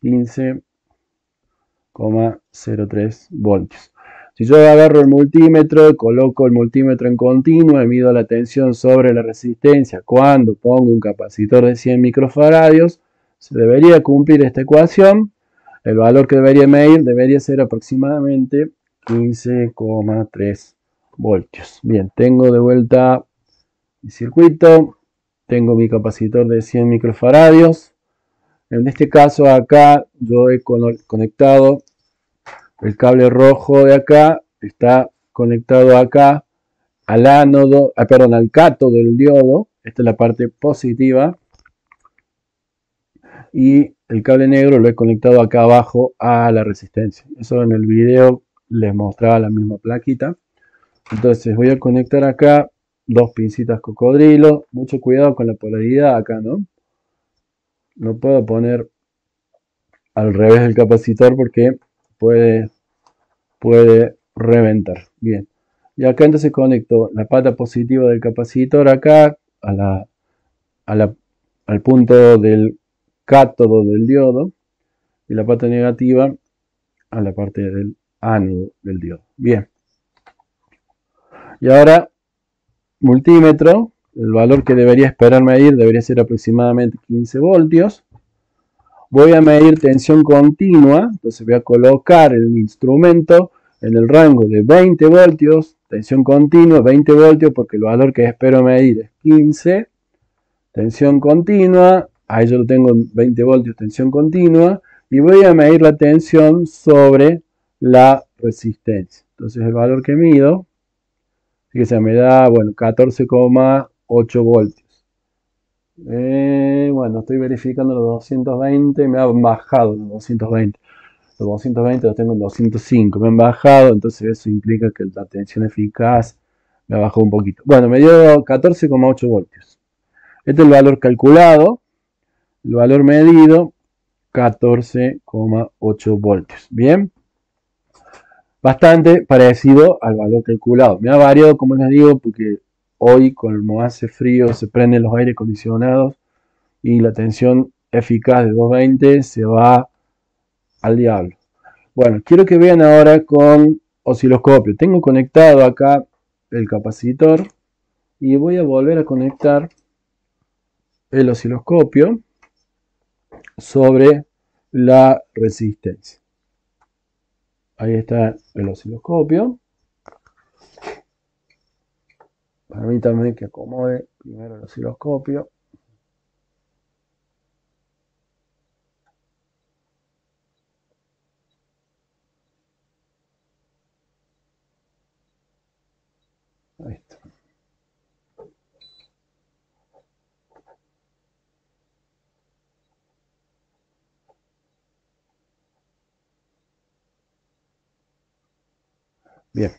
15,03 voltios. Si yo agarro el multímetro, coloco el multímetro en continuo y mido la tensión sobre la resistencia cuando pongo un capacitor de 100 microfaradios, se debería cumplir esta ecuación. El valor que debería medir debería ser aproximadamente 15,3 voltios. Bien, tengo de vuelta mi circuito. Tengo mi capacitor de 100 microfaradios. En este caso acá yo he conectado el cable rojo de acá. Está conectado acá al ánodo, al cátodo del diodo. Esta es la parte positiva. Y el cable negro lo he conectado acá abajo a la resistencia. Eso en el video les mostraba la misma plaquita. Entonces voy a conectar acá dos pincitas cocodrilo. Mucho cuidado con la polaridad acá, ¿no? No puedo poner al revés el capacitor porque puede reventar. Bien. Y acá entonces conecto la pata positiva del capacitor acá al punto del cátodo del diodo y la pata negativa a la parte del ánodo del diodo. Bien. Y ahora, multímetro, el valor que debería esperar medir debería ser aproximadamente 15 voltios. Voy a medir tensión continua, entonces voy a colocar el instrumento en el rango de 20 voltios, tensión continua, 20 voltios, porque el valor que espero medir es 15. Tensión continua, ahí yo lo tengo en 20 voltios, tensión continua, y voy a medir la tensión sobre la resistencia. Entonces el valor que mido, fíjense, me da, bueno, 14,8 voltios. Bueno, estoy verificando los 220, me han bajado los 220. Los 220 los tengo en 205, me han bajado, entonces eso implica que la tensión eficaz me bajó un poquito. Bueno, me dio 14,8 voltios. Este es el valor calculado, el valor medido, 14,8 voltios. Bien, bastante parecido al valor calculado. Me ha variado, como les digo, porque hoy, como hace frío, se prenden los aires acondicionados y la tensión eficaz de 220 se va al diablo. Bueno, quiero que vean ahora con osciloscopio. Tengo conectado acá el capacitor y voy a volver a conectar el osciloscopio sobre la resistencia. Ahí está el osciloscopio. Permítanme que acomode primero el osciloscopio. Ahí está. Bien.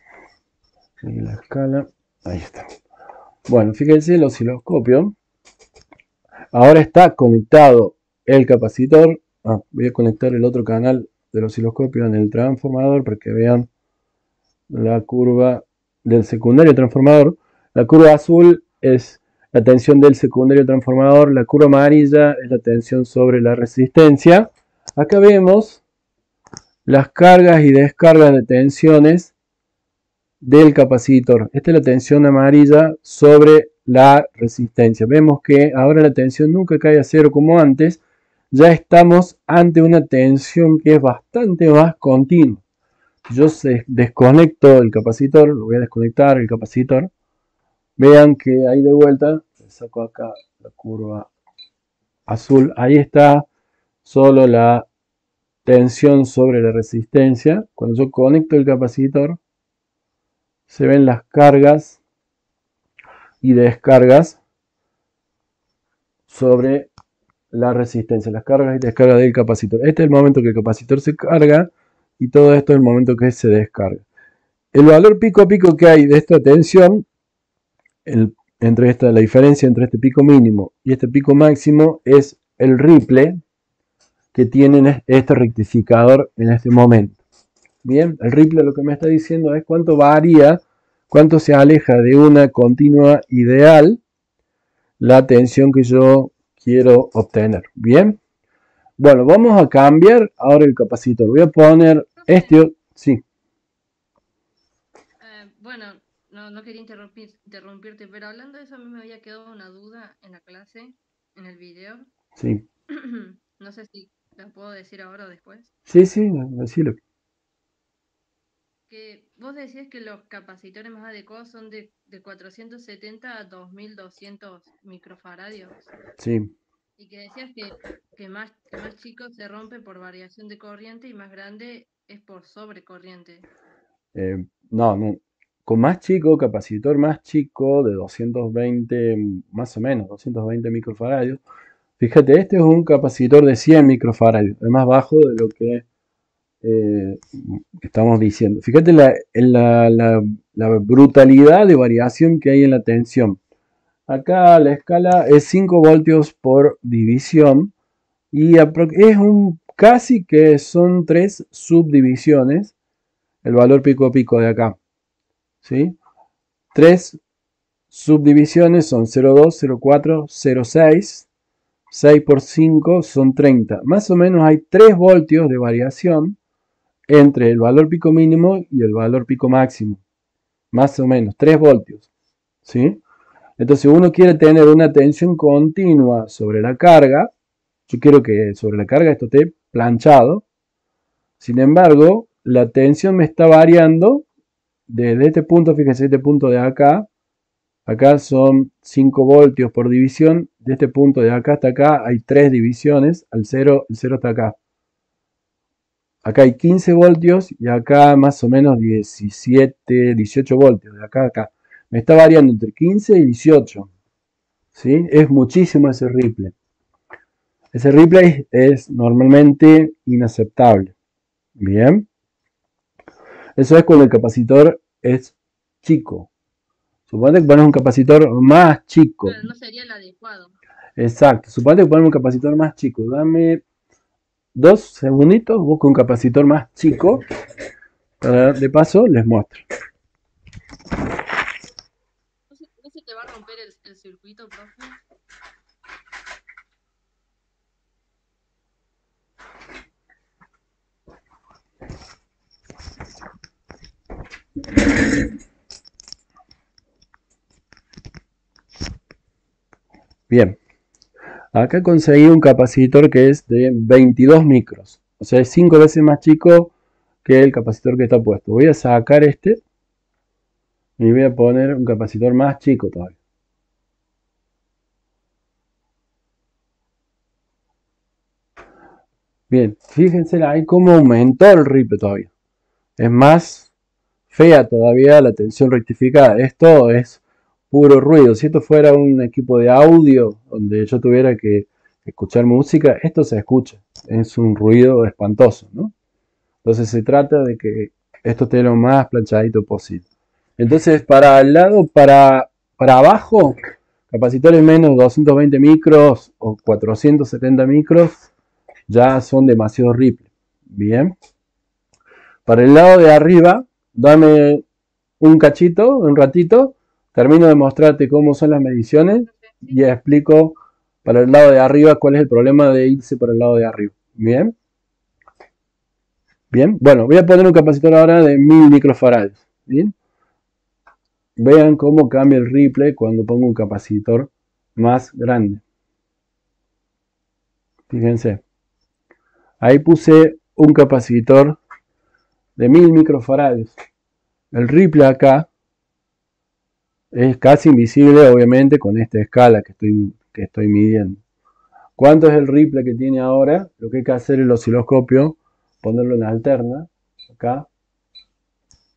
Sigue la escala. Ahí está. Bueno, fíjense el osciloscopio. Ahora está conectado el capacitor. Voy a conectar el otro canal del osciloscopio en el transformador para que vean la curva del secundario transformador. La curva azul es la tensión del secundario transformador. La curva amarilla es la tensión sobre la resistencia. Acá vemos las cargas y descargas de tensiones del capacitor. Esta es la tensión amarilla sobre la resistencia. Vemos que ahora la tensión nunca cae a cero como antes. Ya estamos ante una tensión que es bastante más continua. Yo desconecto el capacitor, lo voy a desconectar el capacitor. Vean que ahí de vuelta, saco acá la curva azul, ahí está solo la tensión sobre la resistencia. Cuando yo conecto el capacitor, se ven las cargas y descargas sobre la resistencia, las cargas y descargas del capacitor. Este es el momento que el capacitor se carga y todo esto es el momento que se descarga. El valor pico a pico que hay de esta tensión, la diferencia entre este pico mínimo y este pico máximo es el ripple que tiene este rectificador en este momento. Bien, el ripple lo que me está diciendo es cuánto varía, cuánto se aleja de una continua ideal la tensión que yo quiero obtener. Bien, bueno, vamos a cambiar ahora el capacitor. Voy a poner este, sí. Bueno, no quería interrumpirte, pero hablando de eso, a mí me había quedado una duda en la clase, en el video. Sí. No sé si la puedo decir ahora o después. Sí, decilo. Que vos decías que los capacitores más adecuados son de 470 a 2200 microfaradios. Sí. Y que decías que más chico se rompe por variación de corriente y más grande es por sobrecorriente. No. Con más chico, capacitor más chico, de 220, más o menos, 220 microfaradios. Fíjate, este es un capacitor de 100 microfaradios, es más bajo de lo que estamos diciendo. Fíjate la brutalidad de variación que hay en la tensión. Acá la escala es 5 voltios por división y es casi que son 3 subdivisiones el valor pico a pico de acá. ¿Sí? 3 subdivisiones son 0,2, 0,4, 0,6. 6 por 5 son 30. Más o menos hay 3 voltios de variación entre el valor pico mínimo y el valor pico máximo. Más o menos, 3 voltios. ¿Sí? Entonces, si uno quiere tener una tensión continua sobre la carga, yo quiero que sobre la carga esto esté planchado. Sin embargo, la tensión me está variando desde este punto, fíjense, este punto de acá. Acá son 5 voltios por división. De este punto de acá hasta acá hay 3 divisiones. El 0 está acá. Acá hay 15 voltios y acá más o menos 17, 18 voltios. De acá a acá. Me está variando entre 15 y 18. ¿Sí? Es muchísimo ese ripple. Ese ripple es normalmente inaceptable. Bien. Eso es cuando el capacitor es chico. Suponete que ponemos un capacitor más chico. Pero no sería el adecuado. Exacto. Suponete que ponemos un capacitor más chico. Dame 2 segunditos. Busco un capacitor más chico. De paso les muestro. No se te circuito, profe? Bien, acá conseguí un capacitor que es de 22 micros. O sea, es 5 veces más chico que el capacitor que está puesto. Voy a sacar este y voy a poner un capacitor más chico todavía. Bien, fíjense ahí cómo aumentó el ripple todavía. Es más fea todavía la tensión rectificada. Esto es puro ruido. Si esto fuera un equipo de audio donde yo tuviera que escuchar música, esto se escucha. Es un ruido espantoso, ¿no? Entonces se trata de que esto esté lo más planchadito posible. Entonces para el lado, para abajo, capacitores menos 220 micros o 470 micros ya son demasiado ripple. Bien. Para el lado de arriba, dame un cachito, un ratito, termino de mostrarte cómo son las mediciones y explico para el lado de arriba cuál es el problema de irse para el lado de arriba. Bien. Bien. Bueno, voy a poner un capacitor ahora de 1000 microfarads. Bien. Vean cómo cambia el ripple cuando pongo un capacitor más grande. Fíjense. Ahí puse un capacitor de 1000 microfarads. El ripple acá es casi invisible, obviamente, con esta escala que estoy midiendo. ¿Cuánto es el ripple que tiene ahora? Lo que hay que hacer es el osciloscopio, ponerlo en alterna. Acá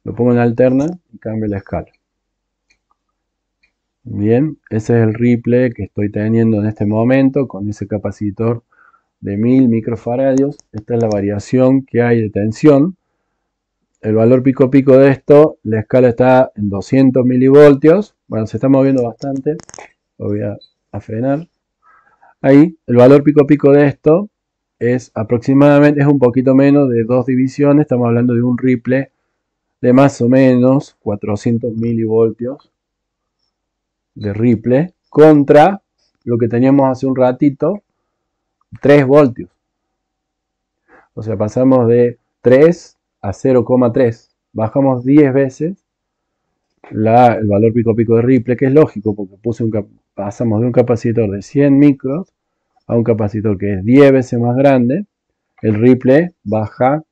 lo pongo en alterna y cambio la escala. Bien, ese es el ripple que estoy teniendo en este momento con ese capacitor de 1000 microfaradios. Esta es la variación que hay de tensión. El valor pico pico de esto, la escala está en 200 milivoltios. Bueno, se está moviendo bastante. Lo voy a frenar. Ahí, el valor pico pico de esto es aproximadamente, es un poquito menos de 2 divisiones. Estamos hablando de un ripple de más o menos 400 milivoltios de ripple contra lo que teníamos hace un ratito, 3 voltios. O sea, pasamos de 3 a 0,3. Bajamos 10 veces el valor pico pico de ripple, que es lógico porque pasamos de un capacitor de 100 micros a un capacitor que es 10 veces más grande. El ripple baja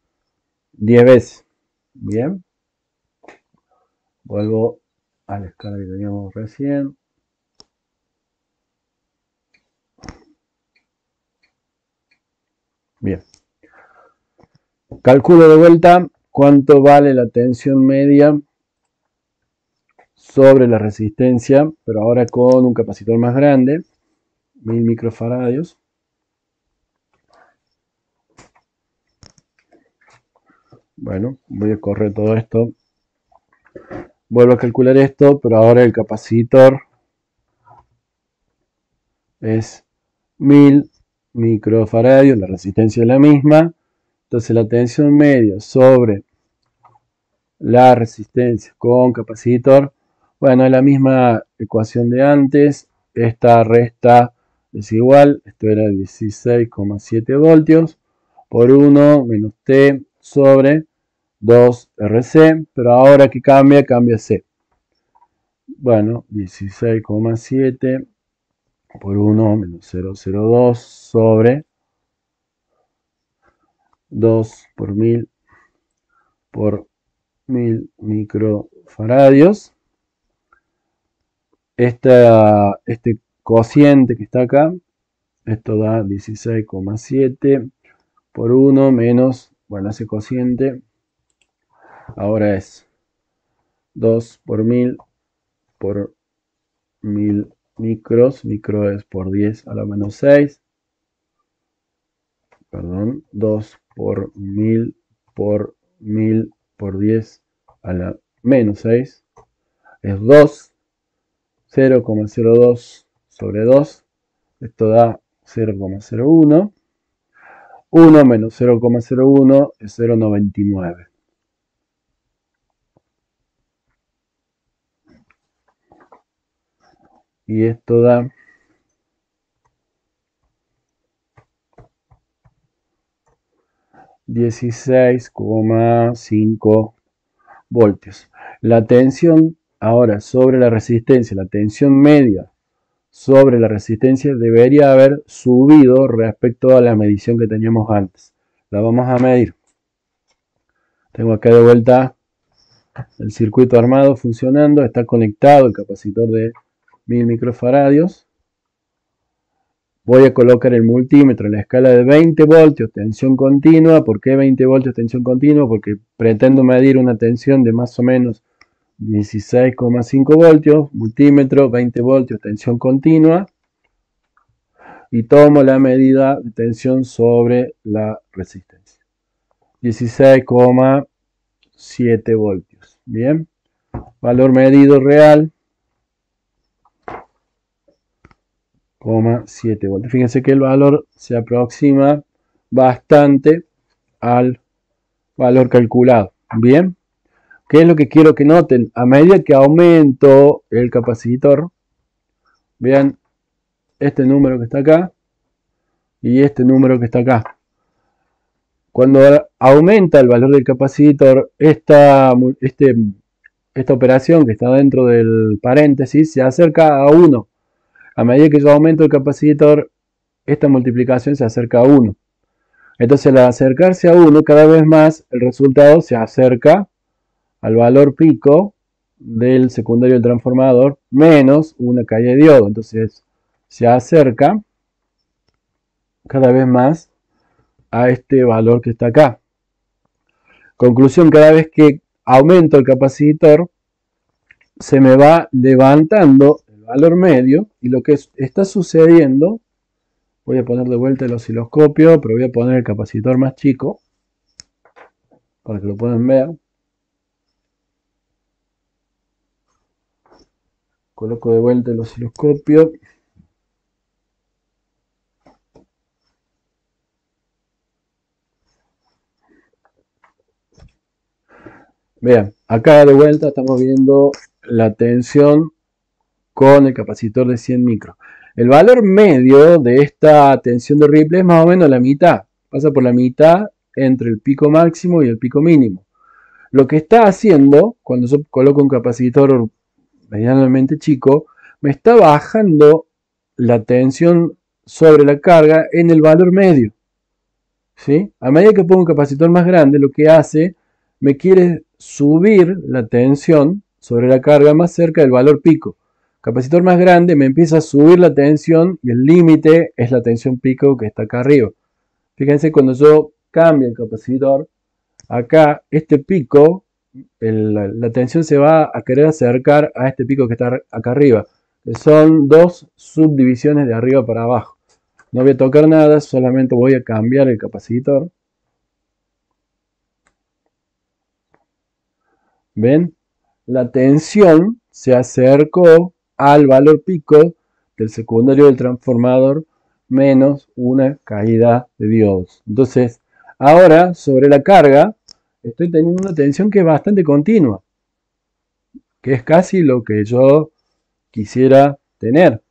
10 veces. Bien. Vuelvo a la escala que teníamos recién. Bien. Calculo de vuelta cuánto vale la tensión media sobre la resistencia, pero ahora con un capacitor más grande, 1000 microfaradios. Bueno, voy a correr todo esto. Vuelvo a calcular esto, pero ahora el capacitor es 1000 microfaradios, la resistencia es la misma. Entonces la tensión media sobre la resistencia con capacitor, bueno, es la misma ecuación de antes. Esta resta es igual, esto era 16,7 voltios por 1 menos T sobre 2 RC, pero ahora que cambia C. Bueno, 16,7 por 1 menos 0,02 sobre 2 por 1000 por 1000 microfaradios. Este cociente que está acá, esto da 16,7 por 1 menos, bueno, ese cociente ahora es 2 por 1000 por 1000 micros, micro es por 10 a la menos 6, perdón, 2 por 1000 por 1000 por 10 a la menos 6, es 2, 0,02 sobre 2, esto da 0,01, 1 menos 0,01 es 0,99. y esto da 16,5 voltios. La tensión ahora sobre la resistencia, la tensión media sobre la resistencia debería haber subido respecto a la medición que teníamos antes. La vamos a medir. Tengo acá de vuelta el circuito armado funcionando, está conectado el capacitor de 1000 microfaradios. Voy a colocar el multímetro en la escala de 20 voltios, tensión continua. ¿Por qué 20 voltios tensión continua? Porque pretendo medir una tensión de más o menos 16,5 voltios, multímetro, 20 voltios, tensión continua. Y tomo la medida de tensión sobre la resistencia. 16,7 voltios. Bien. Valor medido real. 7 voltios. Fíjense que el valor se aproxima bastante al valor calculado. Bien. ¿Qué es lo que quiero que noten? A medida que aumento el capacitor, vean este número que está acá y este número que está acá. Cuando aumenta el valor del capacitor, esta operación que está dentro del paréntesis se acerca a 1. A medida que yo aumento el capacitor, esta multiplicación se acerca a 1. Entonces, al acercarse a 1, cada vez más el resultado se acerca al valor pico del secundario del transformador menos una caída de diodo. Entonces, se acerca cada vez más a este valor que está acá. Conclusión, cada vez que aumento el capacitor, se me va levantando el valor medio y lo que está sucediendo, voy a poner de vuelta el osciloscopio, pero voy a poner el capacitor más chico para que lo puedan ver. Coloco de vuelta el osciloscopio. Vean, acá de vuelta estamos viendo la tensión con el capacitor de 100 micros. El valor medio de esta tensión de Ripley es más o menos la mitad. Pasa por la mitad entre el pico máximo y el pico mínimo. Lo que está haciendo, cuando yo coloco un capacitor medianamente chico, me está bajando la tensión sobre la carga en el valor medio. ¿Sí? A medida que pongo un capacitor más grande, lo que hace, me quiere subir la tensión sobre la carga más cerca del valor pico. Capacitor más grande me empieza a subir la tensión y el límite es la tensión pico que está acá arriba. Fíjense, cuando yo cambio el capacitor, acá este pico, la tensión se va a querer acercar a este pico que está acá arriba, que son dos subdivisiones de arriba para abajo. No voy a tocar nada, solamente voy a cambiar el capacitor. ¿Ven? La tensión se acercó al valor pico del secundario del transformador menos una caída de diodos. Entonces, ahora sobre la carga estoy teniendo una tensión que es bastante continua, que es casi lo que yo quisiera tener.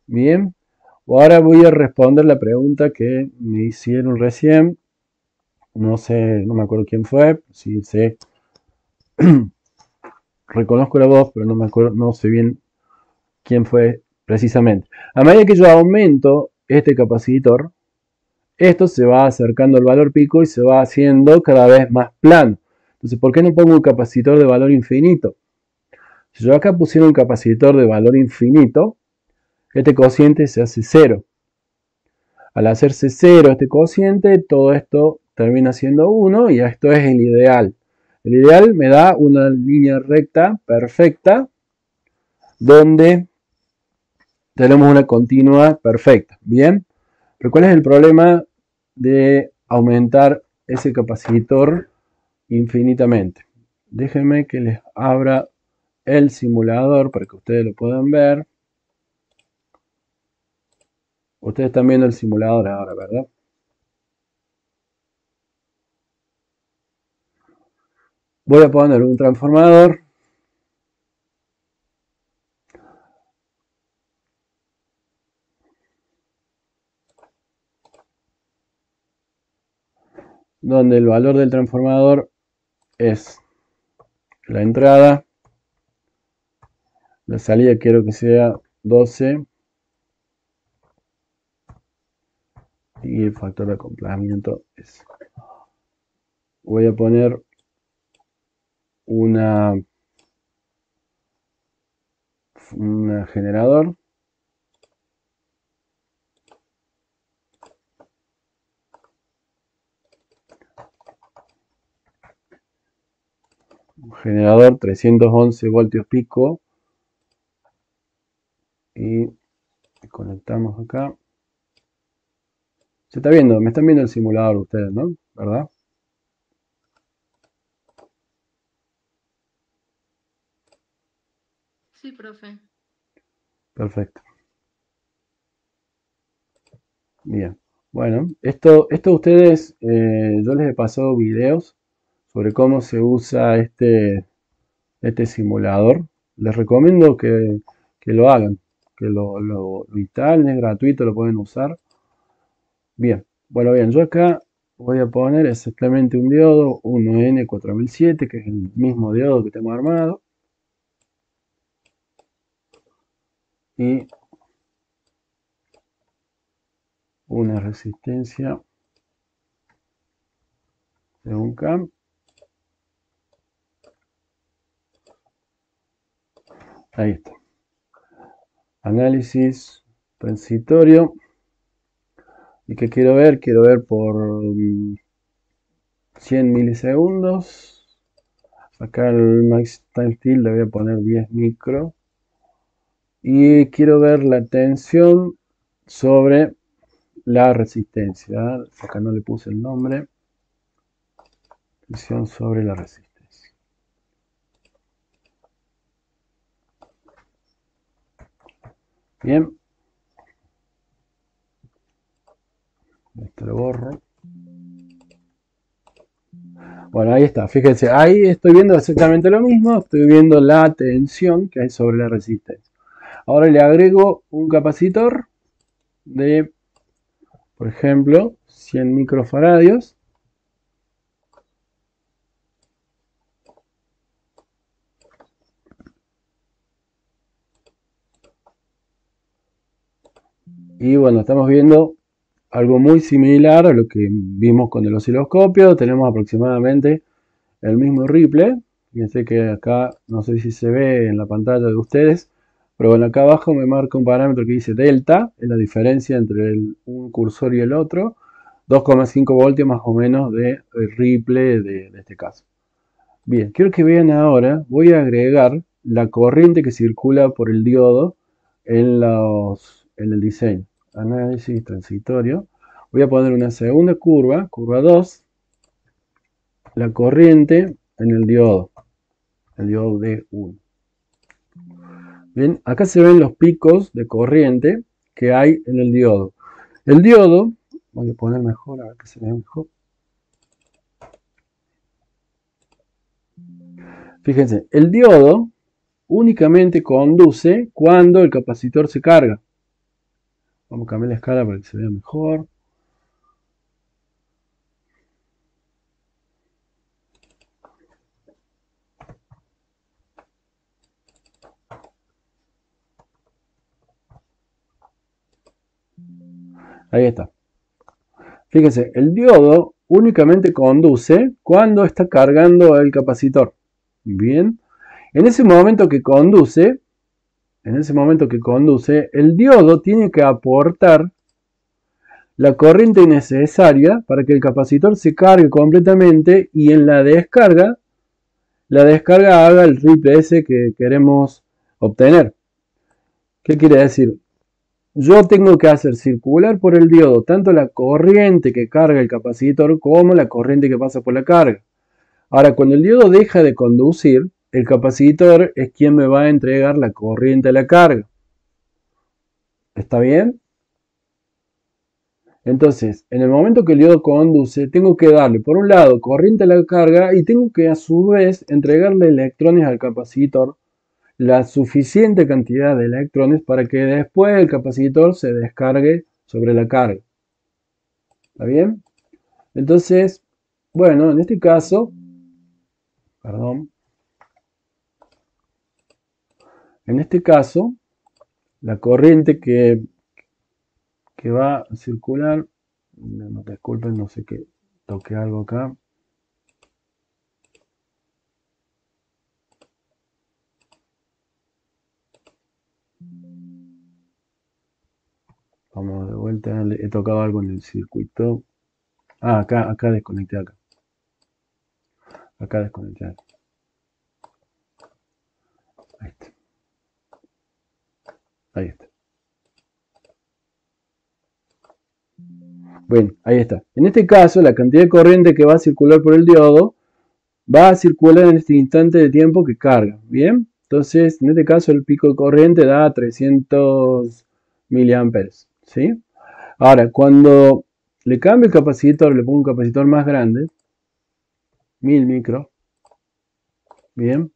Bien, ahora voy a responder la pregunta que me hicieron recién. No sé, no me acuerdo quién fue, sí sé. Reconozco la voz, pero no me acuerdo, no sé bien quién fue precisamente. A medida que yo aumento este capacitor, esto se va acercando al valor pico y se va haciendo cada vez más plano. Entonces, ¿por qué no pongo un capacitor de valor infinito? Si yo acá pusiera un capacitor de valor infinito, este cociente se hace 0. Al hacerse 0 este cociente, todo esto termina siendo 1 y esto es el ideal. El ideal me da una línea recta perfecta donde tenemos una continua perfecta. Bien, pero ¿cuál es el problema de aumentar ese capacitor infinitamente? Déjenme que les abra el simulador para que ustedes lo puedan ver. Ustedes están viendo el simulador ahora, ¿verdad? Voy a poner un transformador donde el valor del transformador es la entrada, la salida quiero que sea 12 y el factor de acoplamiento es. Voy a poner un generador. Un generador 311 voltios pico. Y conectamos acá. Se está viendo, me están viendo el simulador ustedes, ¿no? ¿Verdad? Sí, profe. Perfecto. Bien. Bueno, esto ustedes, yo les he pasado videos sobre cómo se usa este simulador. Les recomiendo que lo hagan, que lo instalen, es gratuito, lo pueden usar. Bien, bueno, bien, yo acá voy a poner exactamente un diodo, un N4007, que es el mismo diodo que tengo armado. Y una resistencia de 1 K. Ahí está. Análisis transitorio. ¿Y qué quiero ver? Quiero ver por 100 milisegundos. Acá el max time still le voy a poner 10 micro. Y quiero ver la tensión sobre la resistencia. Acá no le puse el nombre. Tensión sobre la resistencia. Bien. Esto lo borro. Bueno, ahí está. Fíjense, ahí estoy viendo exactamente lo mismo. Estoy viendo la tensión que hay sobre la resistencia. Ahora le agrego un capacitor de, por ejemplo, 100 microfaradios. Y bueno, estamos viendo algo muy similar a lo que vimos con el osciloscopio. Tenemos aproximadamente el mismo ripple. Fíjense que acá, no sé si se ve en la pantalla de ustedes, pero bueno, acá abajo me marca un parámetro que dice delta, es la diferencia entre un cursor y el otro. 2,5 voltios más o menos de ripple de este caso. Bien, quiero que vean ahora, voy a agregar la corriente que circula por el diodo en el diseño. Análisis transitorio. Voy a poner una segunda curva, curva 2, la corriente en el diodo D1. Bien, acá se ven los picos de corriente que hay en el diodo. El diodo, voy a poner mejor, a ver que se vea mejor. Fíjense, el diodo únicamente conduce cuando el capacitor se carga. Vamos a cambiar la escala para que se vea mejor. Ahí está. Fíjense, el diodo únicamente conduce cuando está cargando el capacitor. Bien. En ese momento que conduce, el diodo tiene que aportar la corriente necesaria para que el capacitor se cargue completamente y en la descarga haga el ripple ese que queremos obtener. ¿Qué quiere decir? Yo tengo que hacer circular por el diodo tanto la corriente que carga el capacitor como la corriente que pasa por la carga. Ahora, cuando el diodo deja de conducir, el capacitor es quien me va a entregar la corriente a la carga. ¿Está bien? Entonces, en el momento que el diodo conduce, tengo que darle, por un lado, corriente a la carga y tengo que, a su vez, entregarle electrones al capacitor, la suficiente cantidad de electrones para que después el capacitor se descargue sobre la carga. ¿Está bien? Entonces, Bueno, en este caso, perdón, en este caso, la corriente que va a circular, no, disculpen, no sé qué, toqué algo acá. Vamos de vuelta, he tocado algo en el circuito. Ah, acá desconecté acá desconecté. Ahí está, ahí está. Bueno, ahí está. En este caso, la cantidad de corriente que va a circular por el diodo va a circular en este instante de tiempo que carga. ¿Bien? Entonces, en este caso, el pico de corriente da 300 miliamperes. ¿Sí? Ahora, cuando le cambio el capacitor, le pongo un capacitor más grande, 1000 micro. Bien.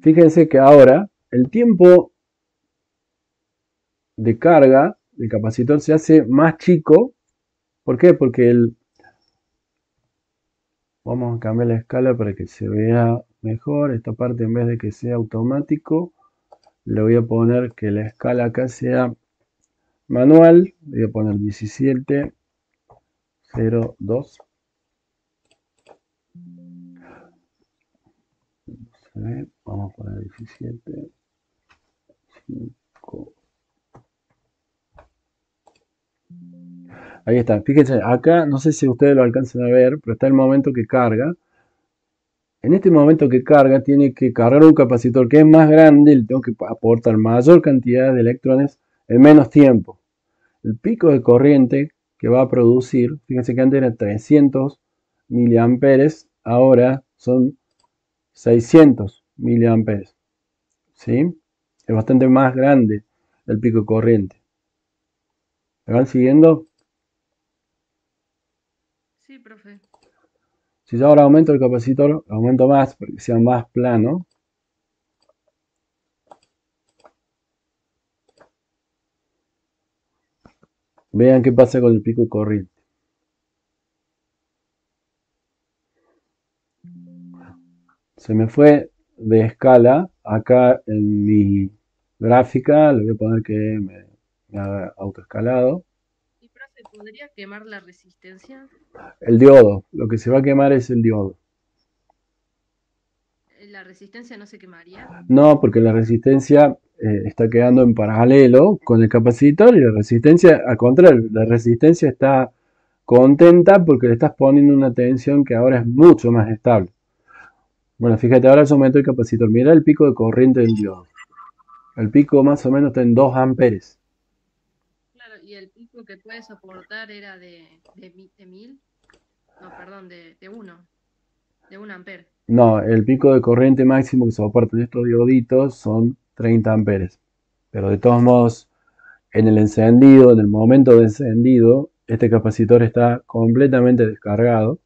Fíjense que ahora el tiempo de carga del capacitor se hace más chico. ¿Por qué? Porque vamos a cambiar la escala para que se vea mejor. Esta parte, en vez de que sea automático, le voy a poner que la escala acá sea manual. Le voy a poner 17,02. Vamos a poner 17,5. Ahí está. Fíjense, acá no sé si ustedes lo alcanzan a ver, pero está el momento que carga. En este momento que carga, tiene que cargar un capacitor que es más grande, le tengo que aportar mayor cantidad de electrones en menos tiempo. El pico de corriente que va a producir, fíjense que antes era 300 miliamperes, ahora son 600 miliamperes. ¿Sí? Es bastante más grande el pico de corriente. ¿Me van siguiendo? Sí, profe. Si yo ahora aumento el capacitor, aumento más para que sea más plano. Vean qué pasa con el pico de corriente. Se me fue de escala. Acá en mi gráfica le voy a poner que me haga autoescalado. ¿Y profe, podría quemar la resistencia? El diodo. Lo que se va a quemar es el diodo. ¿La resistencia no se quemaría? No, porque la resistencia está quedando en paralelo con el capacitor y la resistencia, al contrario, la resistencia está contenta porque le estás poniendo una tensión que ahora es mucho más estable. Bueno, fíjate, ahora se aumentó el capacitor. Mira el pico de corriente del diodo. El pico más o menos está en 2 amperes. Claro, y el pico que puede soportar era de 1000, no, perdón, de 1, de 1 amper. No, el pico de corriente máximo que soportan estos dioditos son 30 amperes. Pero de todos modos, en el encendido, en el momento de encendido, este capacitor está completamente descargado.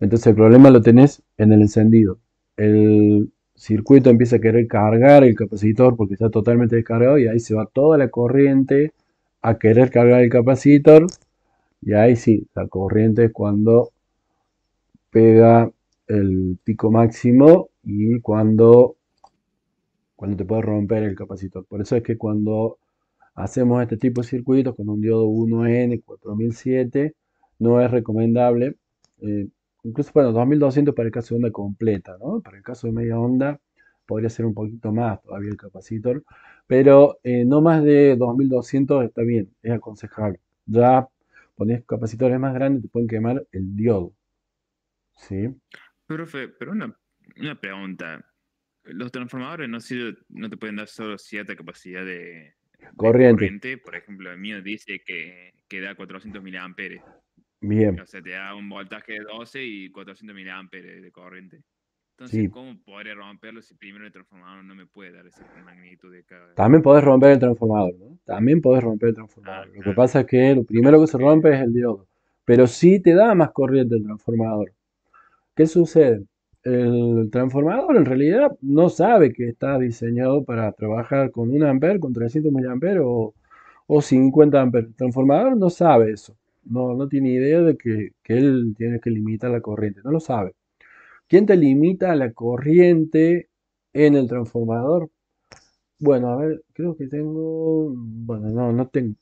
Entonces el problema lo tenés en el encendido. El circuito empieza a querer cargar el capacitor porque está totalmente descargado y ahí se va toda la corriente a querer cargar el capacitor. Y ahí sí, la corriente es cuando pega el pico máximo y cuando te puede romper el capacitor. Por eso es que cuando hacemos este tipo de circuitos con un diodo 1N 4007, no es recomendable, eh, incluso para 2200 para el caso de onda completa, ¿no? Para el caso de media onda podría ser un poquito más todavía el capacitor, pero no más de 2200 está bien, es aconsejable. Ya pones capacitores más grandes, te pueden quemar el diodo, ¿sí? Profe, pero una pregunta. Los transformadores no te pueden dar solo cierta capacidad de Corriente, corriente. Por ejemplo, el mío dice que da 400 miliamperes. bien, O sea, te da un voltaje de 12 y 400 miliamperes de corriente. Entonces, sí. ¿cómo podré romperlo si primero el transformador no me puede dar esa magnitud de carga? También podés romper el transformador, ¿no? También podés romper el Ah, transformador. Lo que claro. pasa es que lo Yo primero que pensé se que... rompe es el diodo. Pero sí te da más corriente el transformador. ¿Qué sucede? El transformador en realidad no sabe que está diseñado para trabajar con 1 amper, con 300 miliamperes o 50 amperes. El transformador no sabe eso. No tiene idea de que él tiene que limitar la corriente. No lo sabe. ¿Quién te limita la corriente en el transformador? Bueno, a ver, creo que tengo. Bueno, no tengo.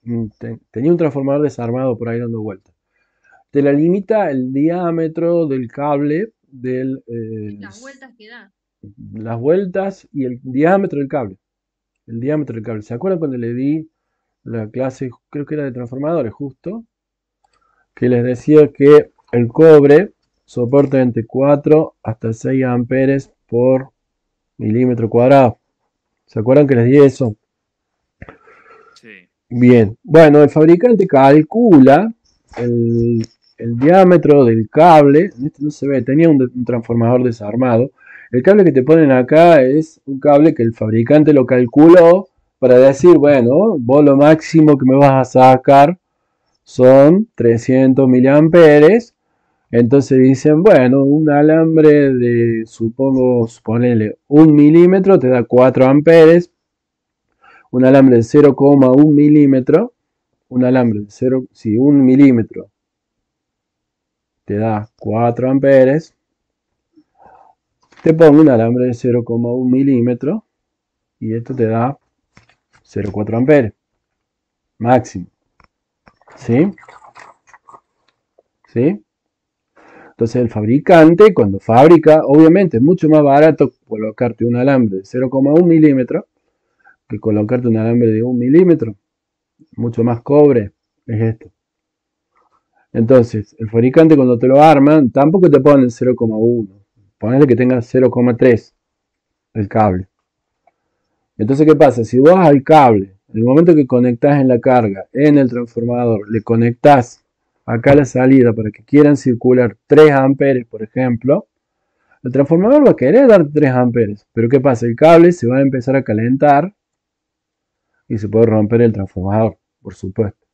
Tenía un transformador desarmado por ahí dando vueltas. Te la limita el diámetro del cable, Las vueltas que da. las vueltas y el diámetro del cable. El diámetro del cable. ¿Se acuerdan cuando le di la clase, creo que era de transformadores justo? Que les decía que el cobre soporta entre 4 hasta 6 amperes por milímetro cuadrado. ¿Se acuerdan que les di eso? Sí. Bien, bueno, el fabricante calcula el, el diámetro del cable. En este no se ve, tenía un transformador desarmado. El cable que te ponen acá es un cable que el fabricante lo calculó para decir, bueno, vos lo máximo que me vas a sacar son 300 miliamperes. Entonces dicen, bueno, un alambre de, suponele, 1 milímetro te da 4 amperes. Un alambre de 0,1 milímetro, un alambre de 0, si 1 milímetro te da 4 amperes, te pongo un alambre de 0,1 milímetro y esto te da 0,4 amperes máximo. ¿Sí? ¿Sí? Entonces el fabricante, cuando fabrica, obviamente es mucho más barato colocarte un alambre de 0,1 milímetro que colocarte un alambre de 1 milímetro. Mucho más cobre es esto. Entonces, el fabricante cuando te lo arman, tampoco te ponen 0,1. Ponele que tenga 0,3 el cable. Entonces, ¿qué pasa? Si vos al cable, en el momento que conectás en la carga, en el transformador, le conectás acá la salida para que quieran circular 3 amperes, por ejemplo, el transformador va a querer dar 3 amperes. Pero ¿qué pasa? El cable se va a empezar a calentar y se puede romper el transformador, por supuesto.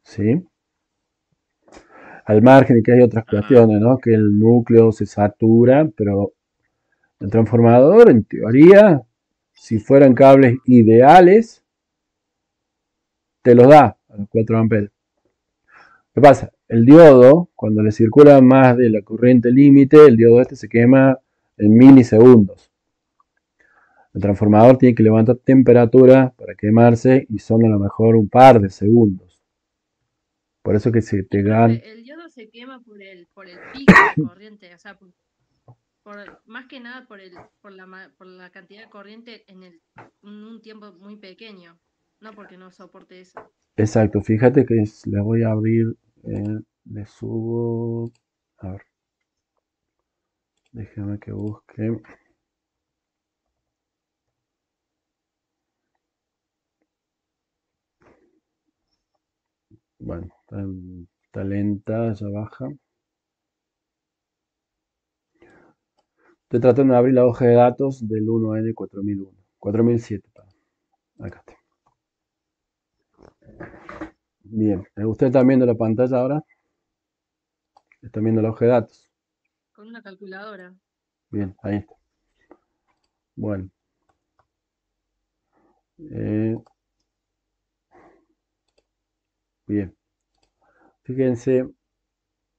¿Sí? Al margen de que hay otras Ah, cuestiones, ¿no? Que el núcleo se satura, pero el transformador, en teoría, si fueran cables ideales, te los da a los 4 amperes. ¿Qué pasa? El diodo, cuando le circula más de la corriente límite, el diodo este se quema en milisegundos. El transformador tiene que levantar temperatura para quemarse y son a lo mejor un par de segundos. Por eso que se Y te dan. profe, el diodo se quema por el pico de corriente, o sea, más que nada por la cantidad de corriente en un tiempo muy pequeño, no porque no soporte eso. Exacto, fíjate que le voy a abrir, le subo. A ver, déjame que busque. Bueno, está lenta, ya baja. Estoy tratando de abrir la hoja de datos del 1N4001. 4007, perdón. Acá está. Bien, ¿usted está viendo la pantalla ahora? Está viendo la hoja de datos. Con una calculadora. Bien, ahí está. Bueno, eh, bien. Fíjense,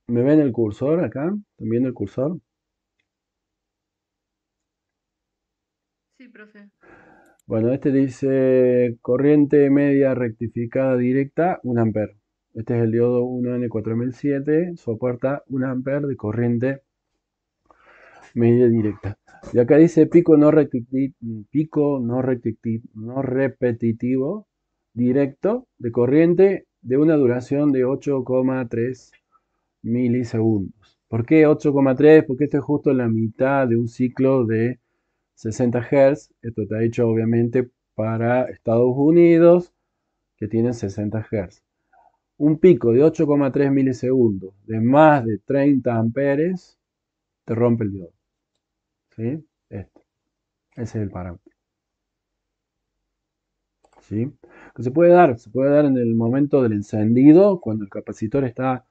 ¿me ven el cursor acá? ¿Están viendo el cursor? Sí, profe. Bueno, este dice corriente media rectificada directa, 1 ampere. Este es el diodo 1N4007, soporta 1 ampere de corriente media directa. Y acá dice pico no repetitivo directo de corriente de una duración de 8,3 milisegundos. ¿Por qué 8,3? Porque esto es justo la mitad de un ciclo de 60 Hz. Esto está hecho obviamente para Estados Unidos, que tienen 60 Hz. Un pico de 8,3 milisegundos de más de 30 amperes te rompe el diodo. ¿Sí? Este. Ese es el parámetro. ¿Sí? Que se puede dar en el momento del encendido, cuando el capacitor está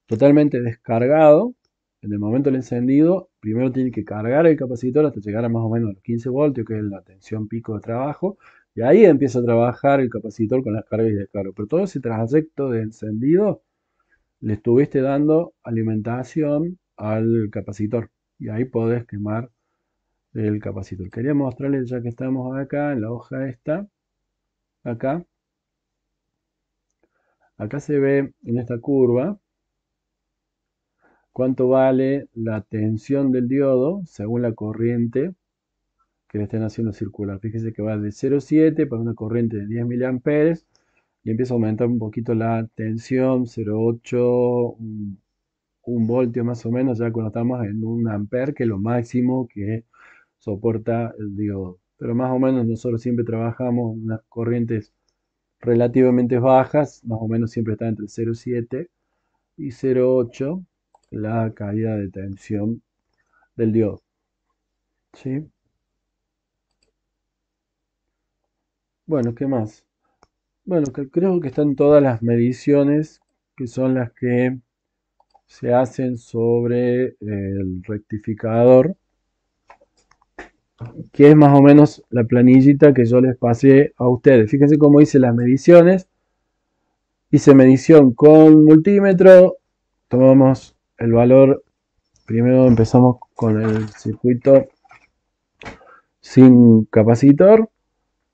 totalmente descargado. En el momento del encendido, primero tiene que cargar el capacitor hasta llegar a más o menos los 15 voltios, que es la tensión pico de trabajo. Y ahí empieza a trabajar el capacitor con las cargas y descargas. Pero todo ese trayecto de encendido le estuviste dando alimentación al capacitor. Y ahí podés quemar el capacitor. Quería mostrarles, ya que estamos acá en la hoja esta, acá. Acá se ve en esta curva cuánto vale la tensión del diodo según la corriente que le estén haciendo circular. Fíjese que va de 0,7 para una corriente de 10 miliamperes y empieza a aumentar un poquito la tensión, 0,8, un voltio más o menos, ya cuando estamos en un amper, que es lo máximo que soporta el diodo. Pero más o menos nosotros siempre trabajamos en unas corrientes relativamente bajas, más o menos siempre está entre 0,7 y 0,8 la caída de tensión del diodo. ¿Sí? Bueno, ¿qué más? Bueno, creo que están todas las mediciones que son las que se hacen sobre el rectificador, que es más o menos la planillita que yo les pasé a ustedes. Fíjense cómo hice las mediciones. Hice medición con multímetro, tomamos el valor, primero empezamos con el circuito sin capacitor,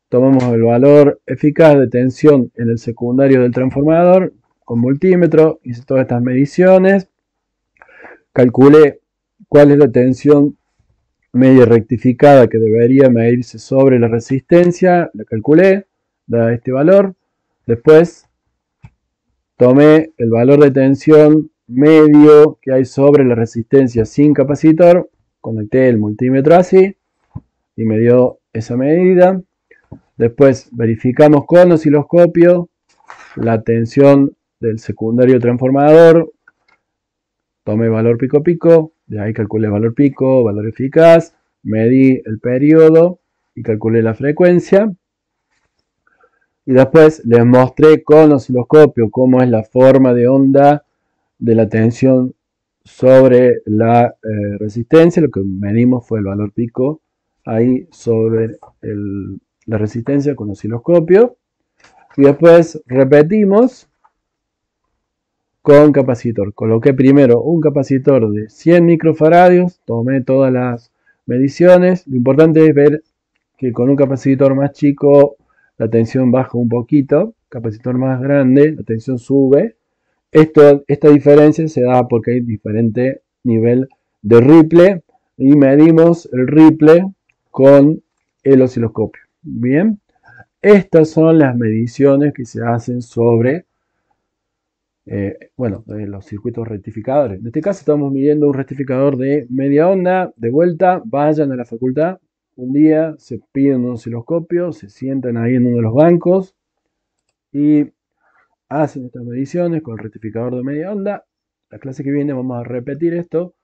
tomamos el valor eficaz de tensión en el secundario del transformador con multímetro, hice todas estas mediciones, calculé cuál es la tensión media rectificada que debería medirse sobre la resistencia, la calculé, da este valor, después tomé el valor de tensión medio que hay sobre la resistencia sin capacitor, conecté el multímetro así y me dio esa medida. Después verificamos con osciloscopio la tensión del secundario transformador, tomé valor pico pico, de ahí calculé valor pico, valor eficaz, medí el periodo y calculé la frecuencia. Y después les mostré con osciloscopio cómo es la forma de onda de la tensión sobre la resistencia. Lo que medimos fue el valor pico ahí sobre la resistencia con osciloscopio. Y después repetimos con capacitor. Coloqué primero un capacitor de 100 microfaradios, tomé todas las mediciones. Lo importante es ver que con un capacitor más chico la tensión baja un poquito, capacitor más grande la tensión sube. Esta diferencia se da porque hay diferente nivel de ripple y medimos el ripple con el osciloscopio. Bien, estas son las mediciones que se hacen sobre los circuitos rectificadores. En este caso estamos midiendo un rectificador de media onda. De vuelta, vayan a la facultad un día, se piden un osciloscopio, se sientan ahí en uno de los bancos y hacen estas mediciones con el rectificador de media onda. La clase que viene vamos a repetir esto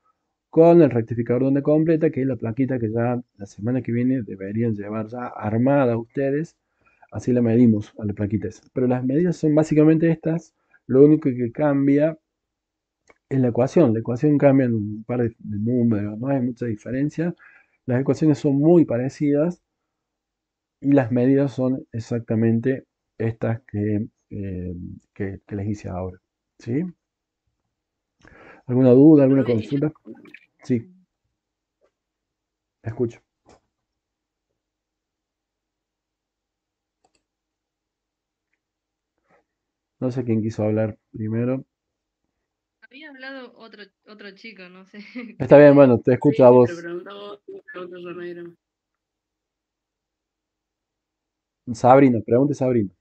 con el rectificador de onda completa, que es la plaquita que ya la semana que viene deberían llevar ya armada ustedes. Así la medimos a la plaquita esa. Pero las medidas son básicamente estas. Lo único que cambia es la ecuación. La ecuación cambia en un par de números, no hay mucha diferencia. Las ecuaciones son muy parecidas y las medidas son exactamente estas que les hice ahora. ¿Sí? ¿Alguna duda, alguna consulta? Sí, escucho. No sé quién quiso hablar primero. Había hablado otro chico, no sé. Está bien, bueno, te escucho a Sí, vos. pero preguntó otro ya me dieron. Sabrina, pregunte Sabrina.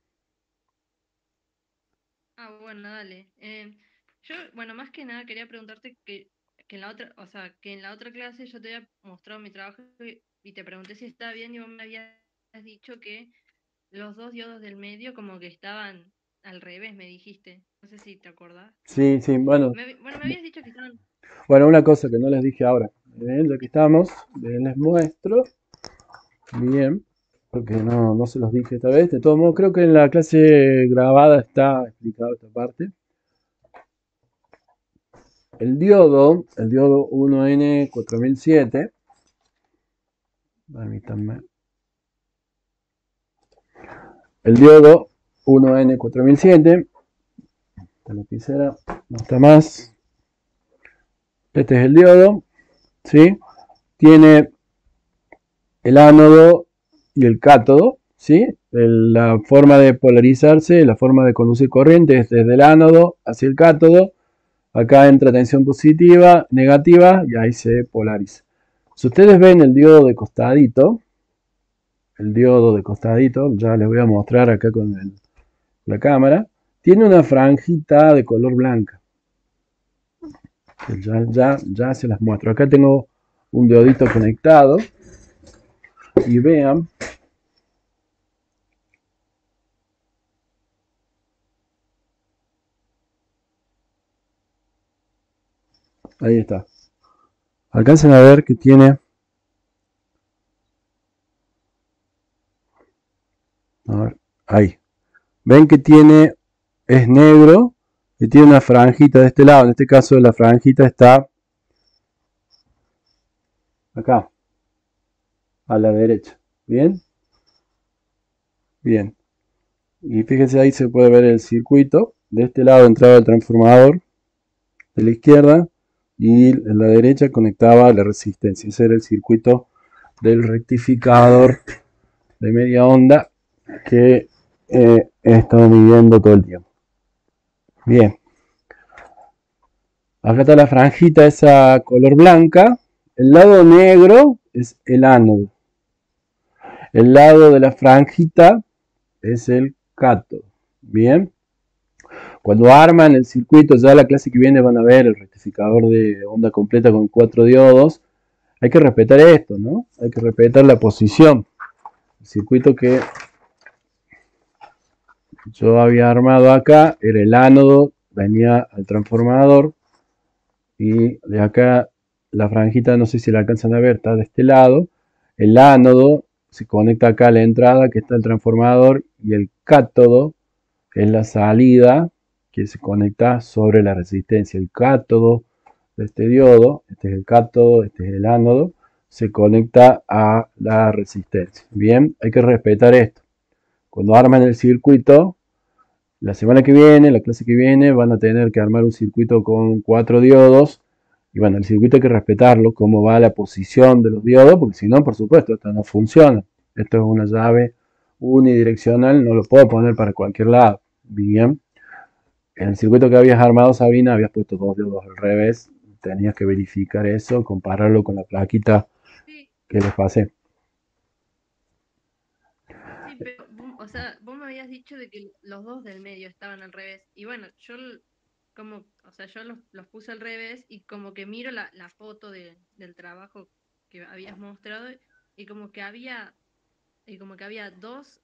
Ah, bueno, dale. Yo, bueno, más que nada quería preguntarte que en la otra, o sea, que en la otra clase yo te había mostrado mi trabajo y te pregunté si estaba bien y vos me habías dicho que los dos diodos del medio como que estaban al revés, me dijiste. No sé si te acordás. Sí, sí, bueno, Bueno, me habías dicho que estaban... bueno, una cosa que no les dije ahora. Ya que estamos, les muestro. Bien, porque no se los dije esta vez. De todos modos, creo que en la clase grabada está explicado esta parte. El diodo 1N4007, permítanme. el diodo 1N4007. La lapicera no está más. Este es el diodo, ¿sí? Tiene el ánodo y el cátodo, ¿sí? La forma de polarizarse, la forma de conducir corriente es desde el ánodo hacia el cátodo. Acá entra tensión positiva, negativa y ahí se polariza. Si ustedes ven el diodo de costadito, ya les voy a mostrar acá con la cámara, tiene una franjita de color blanca. Ya se las muestro. Acá tengo un diodito conectado y vean. Ahí está. Alcancen a ver que tiene. A ver, ahí. Ven que es negro y tiene una franjita de este lado. En este caso la franjita está acá, a la derecha. ¿Bien? Bien. Y fíjense, ahí se puede ver el circuito. De este lado entraba el transformador de la izquierda y en la derecha conectaba la resistencia. Ese era el circuito del rectificador de media onda que he estado midiendo todo el tiempo. Bien. Acá está la franjita esa color blanca. El lado negro es el ánodo. El lado de la franjita es el cátodo. Bien. Cuando arman el circuito, ya la clase que viene van a ver el rectificador de onda completa con 4 diodos. Hay que respetar esto, ¿no? Hay que respetar la posición. El circuito que yo había armado acá era el ánodo, venía al transformador y de acá la franjita, no sé si la alcanzan a ver, está de este lado. El ánodo se conecta acá a la entrada que está el transformador y el cátodo es la salida que se conecta sobre la resistencia. El cátodo de este diodo, este es el cátodo, este es el ánodo, se conecta a la resistencia. Bien, hay que respetar esto. Cuando arman el circuito, la semana que viene, la clase que viene, van a tener que armar un circuito con 4 diodos. Y bueno, el circuito hay que respetarlo, cómo va la posición de los diodos, porque si no, por supuesto, esto no funciona. Esto es una llave unidireccional, no lo puedo poner para cualquier lado. Bien. En el circuito que habías armado, Sabrina, habías puesto 2 diodos al revés. Tenías que verificar eso, compararlo con la plaquita Sí, que les pasé. sí, pero, o sea, vos me habías dicho de que los dos del medio estaban al revés. Y bueno, o sea, yo los puse al revés y como que miro la foto del trabajo que habías mostrado y como que había dos,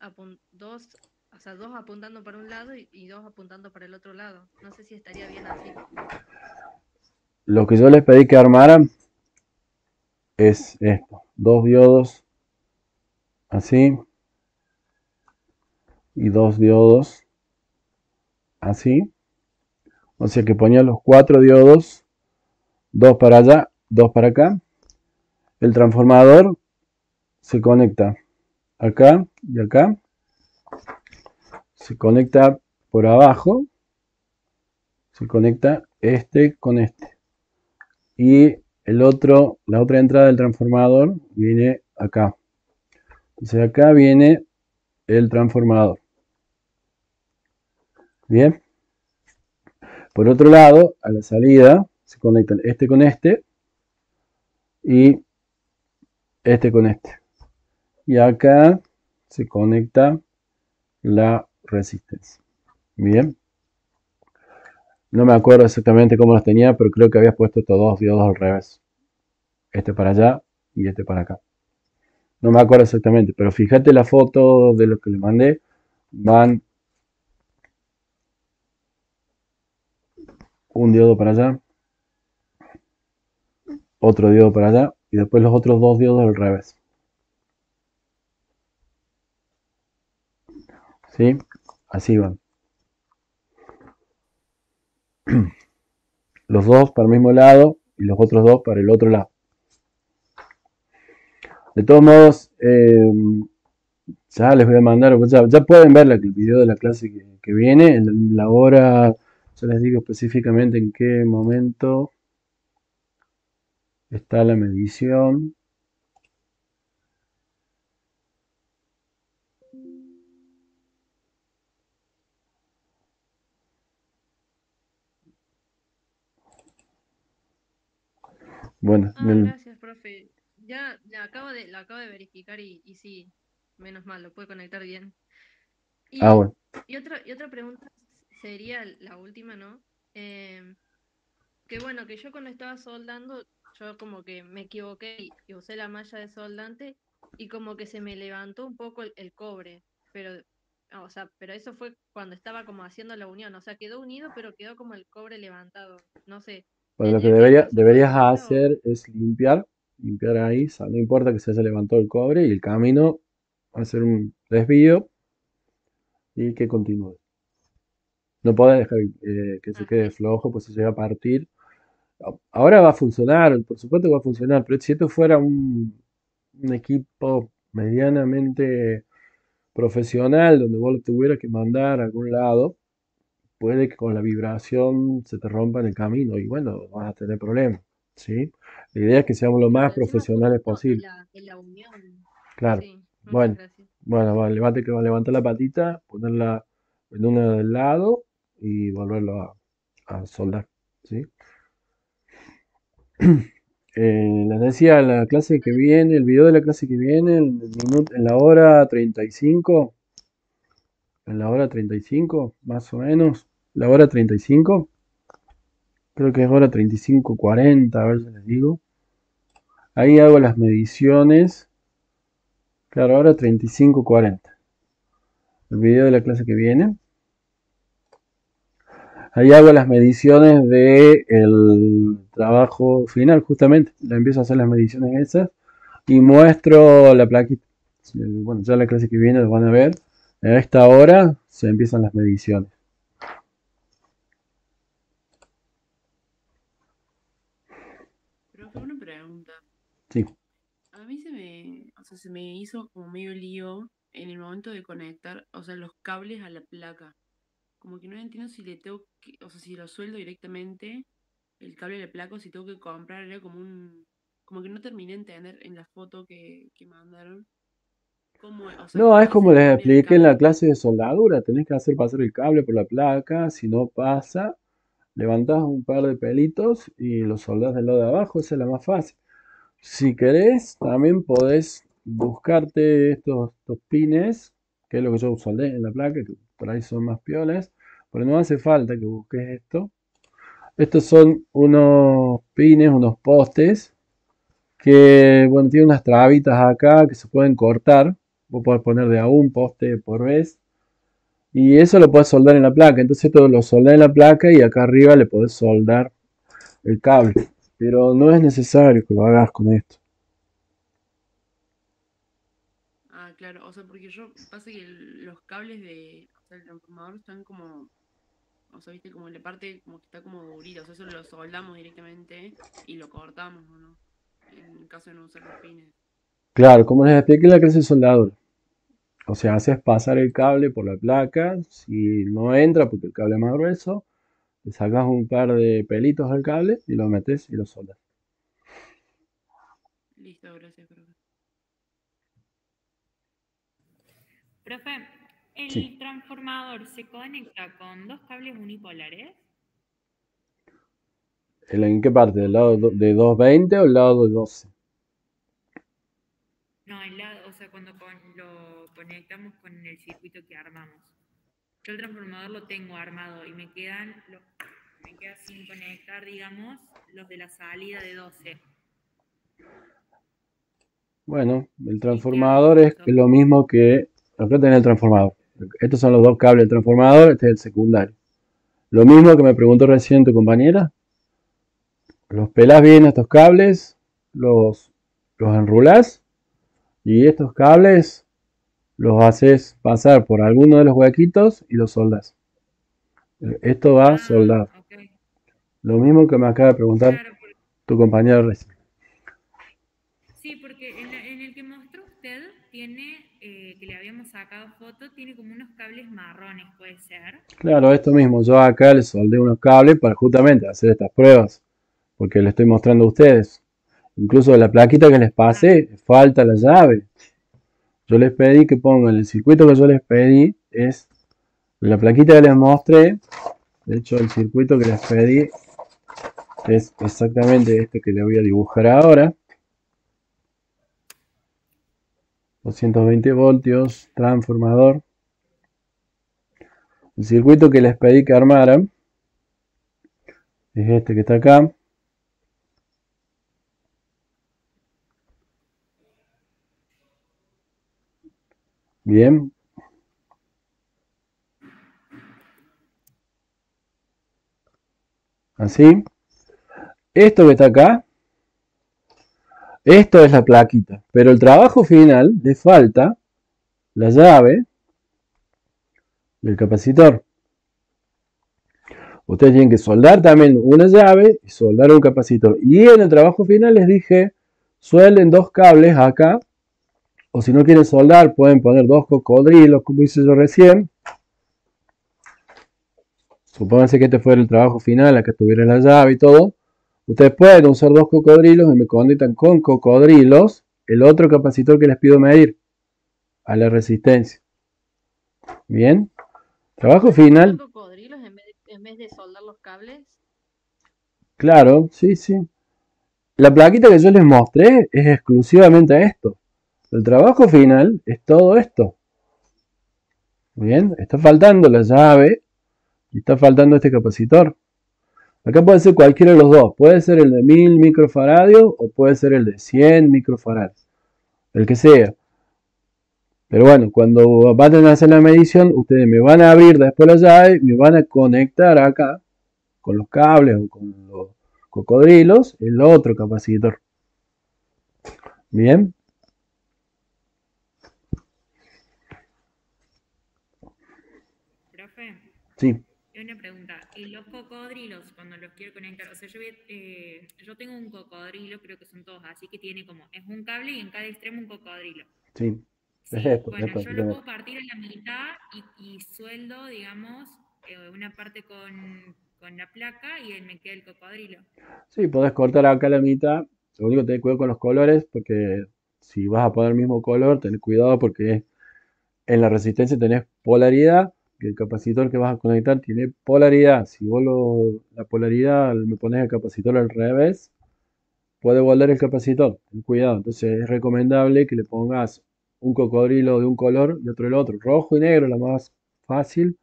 o sea, dos apuntando para un lado y dos apuntando para el otro lado. No sé si estaría bien así. Lo que yo les pedí que armaran es esto. 2 diodos así. Y 2 diodos así. O sea que ponía los 4 diodos, 2 para allá, 2 para acá. El transformador se conecta acá y acá. Se conecta por abajo. Se conecta este con este. Y la otra entrada del transformador viene acá. Entonces acá viene el transformador. Bien. Por otro lado, a la salida se conectan este con este y este con este. Y acá se conecta la resistencia. Bien. No me acuerdo exactamente cómo los tenía, pero creo que había puesto estos 2 diodos al revés. Este para allá y este para acá. No me acuerdo exactamente, pero fíjate la foto de lo que le mandé. Van un diodo para allá, otro diodo para allá y después los otros 2 diodos al revés. ¿Sí? Así van. Los dos para el mismo lado y los otros 2 para el otro lado. De todos modos, Ya les voy a mandar, pues ya pueden ver el video de la clase que viene, en la hora, yo les digo específicamente en qué momento está la medición. Bueno, Ah, gracias, profe. Ya lo acabo de verificar y sí, menos mal, lo puede conectar bien. Y, bueno, y otra pregunta sería la última, ¿no? Em, que bueno, que yo cuando estaba soldando, yo como que me equivoqué y usé la malla de soldante y como que se me levantó un poco el cobre, pero, o sea, pero eso fue cuando estaba como haciendo la unión, o sea, quedó unido, pero quedó como el cobre levantado. No sé, pues lo que ¿tendría que hacerlo de deberías vuelta o...? hacer es limpiar ahí, o sea, no importa que se haya levantado el cobre y el camino, hacer un desvío y que continúe. No podés dejar que se Ah, quede listo. flojo, pues se llega a partir. Ahora va a funcionar, por supuesto que va a funcionar, pero si esto fuera un equipo medianamente profesional donde vos lo tuvieras que mandar a algún lado, puede que con la vibración se te rompa en el camino y bueno, vas a tener problemas, ¿sí? La idea es que seamos lo más Claro, encima profesionales justo posible, en la unión. claro. Sí, muchas Bueno, gracias. bueno, va, levanta la patita, ponerla en una del lado y volverlo a soldar, ¿sí? Les decía, la clase que viene, el video de la clase que viene, en la hora 35, en la hora 35, más o menos, la hora 35, creo que es hora 35:40, a ver si les digo. Ahí hago las mediciones, claro, ahora 35:40, el video de la clase que viene. Ahí hago las mediciones del trabajo final, justamente. Le empiezo a hacer las mediciones esas y muestro la plaquita. Bueno, ya la clase que viene lo van a ver. A esta hora se empiezan las mediciones. Profe, una pregunta. Sí. A mí o sea, se me hizo como medio lío en el momento de conectar, o sea, los cables a la placa. Como que no entiendo si le tengo que, o sea, si lo sueldo directamente el cable a la placa o si tengo que comprar, era como que no terminé de entender en la foto que mandaron. ¿Cómo, o sea, No, es qué como se le les cambia al expliqué en la cable? clase de soldadura. Tenés que hacer pasar el cable por la placa. Si no pasa, levantás un par de pelitos y lo soldás del lado de abajo. Esa es la más fácil. Si querés, también podés buscarte estos pines, que es lo que yo soldé en la placa, que por ahí son más piolas, pero no hace falta que busques esto. Estos son unos pines, unos postes, que bueno, tienen unas trabitas acá que se pueden cortar. Vos podés poner de a un poste por vez. Y eso lo podés soldar en la placa. Entonces esto lo soldás en la placa y acá arriba le podés soldar el cable. Pero no es necesario que lo hagas con esto. Ah, claro, o sea, porque yo, pasa que los cables o sea, el transformador están como, o sea, viste, como en la parte como que está como durita, o sea, eso lo soldamos directamente y lo cortamos, ¿o no? En caso de no usar los pines. Claro, como les expliqué en la clase de soldadura. O sea, haces pasar el cable por la placa. Si no entra porque el cable es más grueso, le sacas un par de pelitos al cable y lo metes y lo soldas. Listo, gracias, profe. Profe, Sí. ¿el transformador se conecta con dos cables unipolares ¿En qué parte? ¿Del o lado con... de 220 o el lado de 12? No, el lado, o sea, cuando lo conectamos con el circuito que armamos. Yo el transformador lo tengo armado y me queda sin conectar, digamos, los de la salida de 12. Bueno, el ¿Y qué hago transformador con es eso? lo mismo que... Acá tenés el transformador. Estos son los dos cables del transformador, este es el secundario. Lo mismo que me preguntó recién tu compañera. Los pelás bien estos cables, los, los enrulás y estos cables los haces pasar por alguno de los huequitos y los soldas. Esto va Ah, soldado. ok. Lo mismo que me acaba de preguntar Claro, tu compañero recién. sí, porque en el que mostró usted tiene que le habíamos sacado foto tiene como unos cables marrones, ¿puede ser? Claro, esto mismo. Yo acá les soldé unos cables para justamente hacer estas pruebas, porque les estoy mostrando a ustedes. Incluso la plaquita que les Ah, pasé, falta la llave. Yo les pedí que pongan el circuito que yo les pedí, es la plaquita que les mostré. De hecho, el circuito que les pedí es exactamente este que le voy a dibujar ahora. 220 voltios, transformador. El circuito que les pedí que armaran es este que está acá. Bien, así. Esto que está acá, esto es la plaquita. Pero el trabajo final le falta la llave y el capacitor. Ustedes tienen que soldar también una llave y soldar un capacitor. Y en el trabajo final les dije, suelden dos cables acá. O si no quieren soldar, pueden poner dos cocodrilos, como hice yo recién. Supónganse que este fuera el trabajo final, acá tuviera la llave y todo. Ustedes pueden usar dos cocodrilos y me conectan con cocodrilos el otro capacitor que les pido medir a la resistencia. Bien. Trabajo ¿Pueden usar final. cocodrilos en vez de soldar los cables? Claro, sí, sí. La plaquita que yo les mostré es exclusivamente esto. El trabajo final es todo esto. Bien. Está faltando la llave y está faltando este capacitor. Acá puede ser cualquiera de los dos. Puede ser el de 1000 microfaradios o puede ser el de 100 microfaradios. El que sea. Pero bueno, cuando vayan a hacer la medición, ustedes me van a abrir después la llave, me van a conectar acá con los cables o con los cocodrilos el otro capacitor. Bien, profe, sí, una pregunta. ¿Y los cocodrilos, cuando los quiero conectar? O sea, yo tengo un cocodrilo, creo que son todos así, que tiene como, es un cable y en cada extremo un cocodrilo. sí. Es Sí, esto, bueno, esto yo lo exactamente. puedo partir en la mitad y sueldo, digamos, una parte con la placa y me queda el cocodrilo. Sí, podés cortar acá la mitad. Lo único que tenés cuidado con los colores, porque si vas a poner el mismo color, tenés cuidado porque en la resistencia tenés polaridad, que el capacitor que vas a conectar tiene polaridad. Si vos la polaridad me pones el capacitor al revés, puede volver el capacitor. Ten cuidado. Entonces es recomendable que le pongas un cocodrilo de un color y otro del otro. Rojo y negro, la más fácil.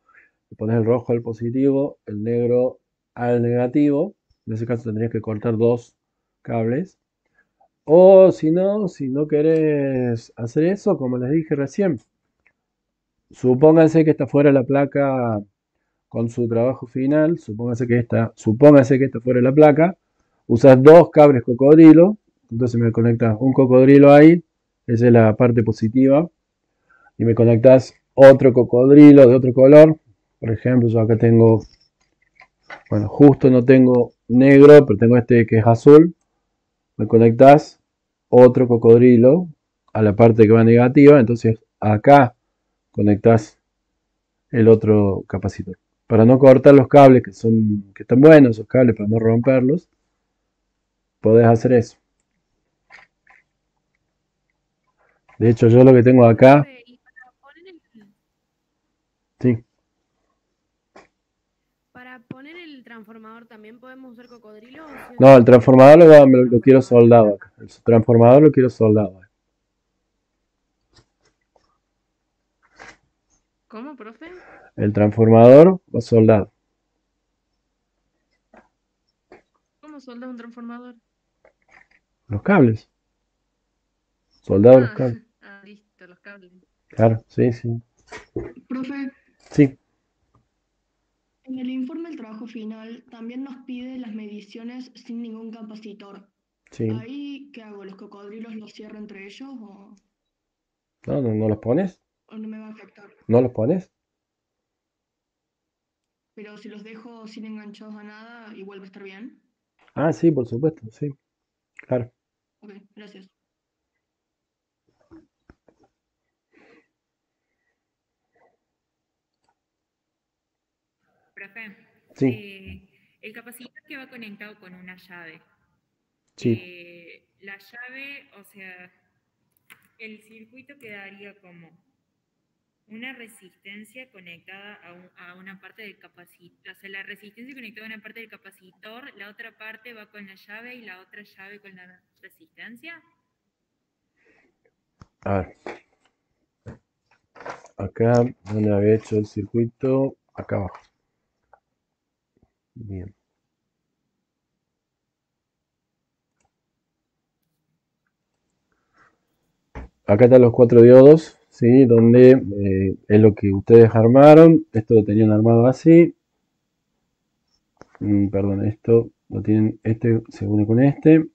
Le pones el rojo al positivo, el negro al negativo. En ese caso tendrías que cortar dos cables. O si no querés hacer eso, como les dije recién, supónganse que esta fuera la placa con su trabajo final, supóngase que esta fuera la placa, usas dos cables cocodrilo, entonces me conectas un cocodrilo ahí, esa es la parte positiva, y me conectas otro cocodrilo de otro color, por ejemplo, yo acá tengo, bueno, justo no tengo negro, pero tengo este que es azul, me conectas otro cocodrilo a la parte que va negativa, entonces acá conectas el otro capacitor. Para no cortar los cables que están buenos, esos cables, para no romperlos, podés hacer eso. De hecho, yo lo que tengo acá, Profe, y sí. para poner el transformador también podemos usar cocodrilo o sí o No, sí el tiene que transformador ser lo quiero transformador de soldado placa? acá. El transformador lo quiero soldado. ¿Cómo, profe? El transformador va soldado. ¿Cómo solda un transformador? Los cables. Soldado los Ah, cables. listo, los cables. Claro, sí, sí. Profe, Sí, en el informe del trabajo final también nos pide las mediciones sin ningún capacitor. sí. ¿Ahí qué hago? ¿Los cocodrilos los cierro entre ellos No, no, no los pones. o no me va a afectar? No los pones. Pero si los dejo sin enganchados a nada, igual va a estar bien. Ah, sí, por supuesto, sí. Claro. Ok, gracias. Profe, Sí, el capacitor que va conectado con una llave. sí. La llave, o sea, el circuito quedaría como una resistencia conectada a una parte del capacitor. O sea, la resistencia conectada a una parte del capacitor, la otra parte va con la llave y la otra llave con la resistencia. A ver, acá donde había hecho el circuito, acá abajo. Bien. Acá están los 4 diodos, ¿sí? Donde es lo que ustedes armaron. Esto lo tenían armado así. Perdón, esto lo tienen, este se une con este.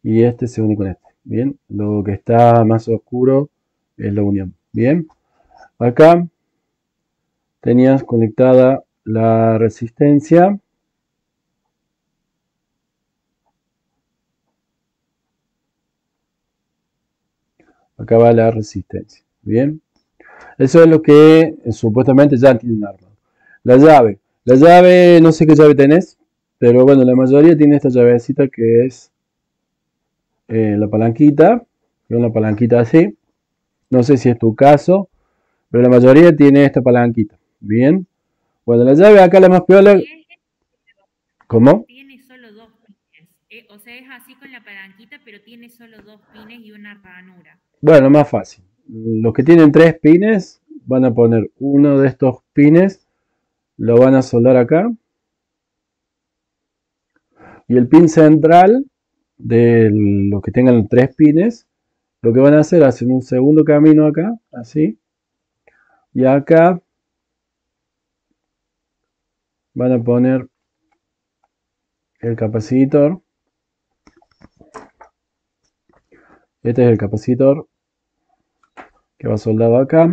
Y este se une con este. Bien, lo que está más oscuro es la unión. Bien, acá tenías conectada la resistencia. Acá va la resistencia. Bien, eso es lo que supuestamente ya tienen armado. La llave. La llave, no sé qué llave tenés, pero bueno, la mayoría tiene esta llavecita que es la palanquita. Una palanquita así. No sé si es tu caso, pero la mayoría tiene esta palanquita. Bien. Bueno, la llave acá la más piola. ¿Cómo? Tiene solo 2 pines. O sea, es así con la palanquita, pero tiene solo 2 pines y una ranura. Bueno, más fácil. Los que tienen 3 pines van a poner uno de estos pines, lo van a soldar acá. Y el pin central de los que tengan 3 pines, lo que van a hacer, hacen un segundo camino acá, así. Y acá van a poner el capacitor. Este es el capacitor que va soldado acá.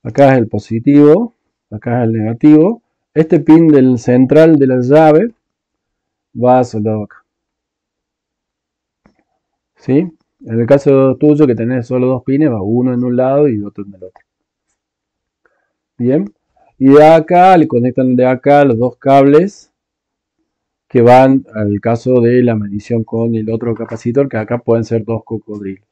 Acá es el positivo, acá es el negativo. Este pin del central de la llave va soldado acá. ¿Sí? En el caso tuyo que tenés solo 2 pines, va uno en un lado y otro en el otro. Bien. Y de acá le conectan de acá los 2 cables que van al caso de la medición con el otro capacitor, que acá pueden ser 2 cocodrilos.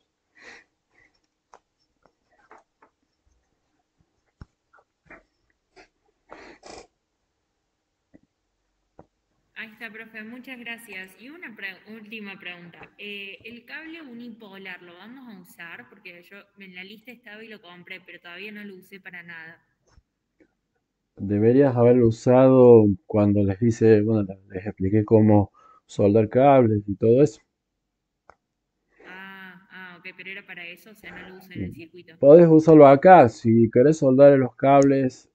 Ahí está, profe, muchas gracias. Y una última pregunta. El cable unipolar, ¿lo vamos a usar? Porque yo en la lista estaba y lo compré, pero todavía no lo usé para nada. Deberías haberlo usado cuando les hice, bueno, les expliqué cómo soldar cables y todo eso. Ok, pero era para eso, o sea, no lo uso en el circuito. Podés usarlo acá. Si querés soldar los cables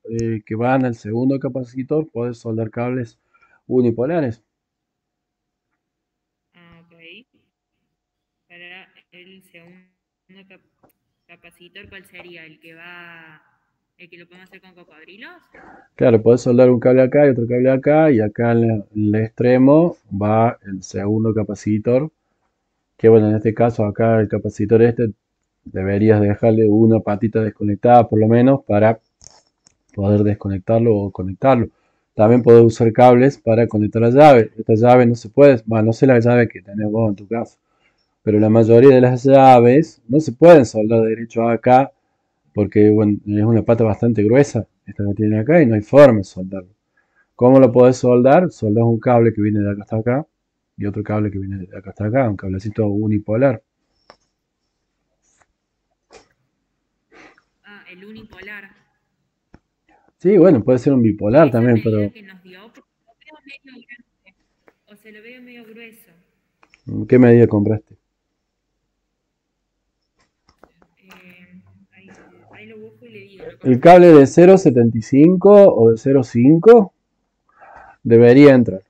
que van al segundo capacitor, podés soldar cables unipolares. Ok. Para el segundo capacitor, ¿cuál sería? ¿El que lo podemos hacer con cocodrilos? Claro, podés soldar un cable acá y otro cable acá, y acá en el extremo va el segundo capacitor, que bueno, en este caso acá el capacitor este deberías dejarle una patita desconectada por lo menos para poder desconectarlo o conectarlo. También podés usar cables para conectar la llave. Esta llave no se puede, bueno, no sé la llave que tenés vos en tu casa, pero la mayoría de las llaves no se pueden soldar derecho acá porque bueno, es una pata bastante gruesa esta que tiene acá y no hay forma de soldarlo. ¿Cómo lo podés soldar? Soldás un cable que viene de acá hasta acá y otro cable que viene de acá hasta acá, un cablecito unipolar. El unipolar. Sí, bueno, puede ser un bipolar Esa también, medida pero que nos dio, porque lo veo medio grande, o se lo veo medio grueso. ¿qué medida compraste? Ahí lo busco y le digo. El cable de 0,75 o de 0,5 debería entrar.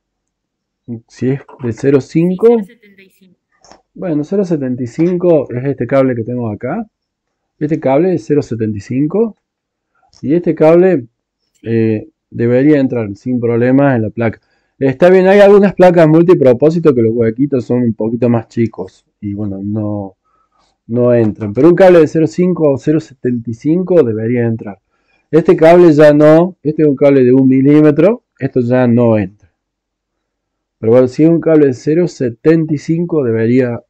Si es de 0,5, Sí, 0,75. bueno, 0,75 es este cable que tengo acá. Este cable es 0,75 y este cable debería entrar sin problemas en la placa. Está bien, hay algunas placas multipropósito que los huequitos son un poquito más chicos y bueno, no entran. Pero un cable de 0,5 o 0,75 debería entrar. Este cable ya no, este es un cable de 1 milímetro, esto ya no entra. Pero bueno, si es un cable de 0,75 debería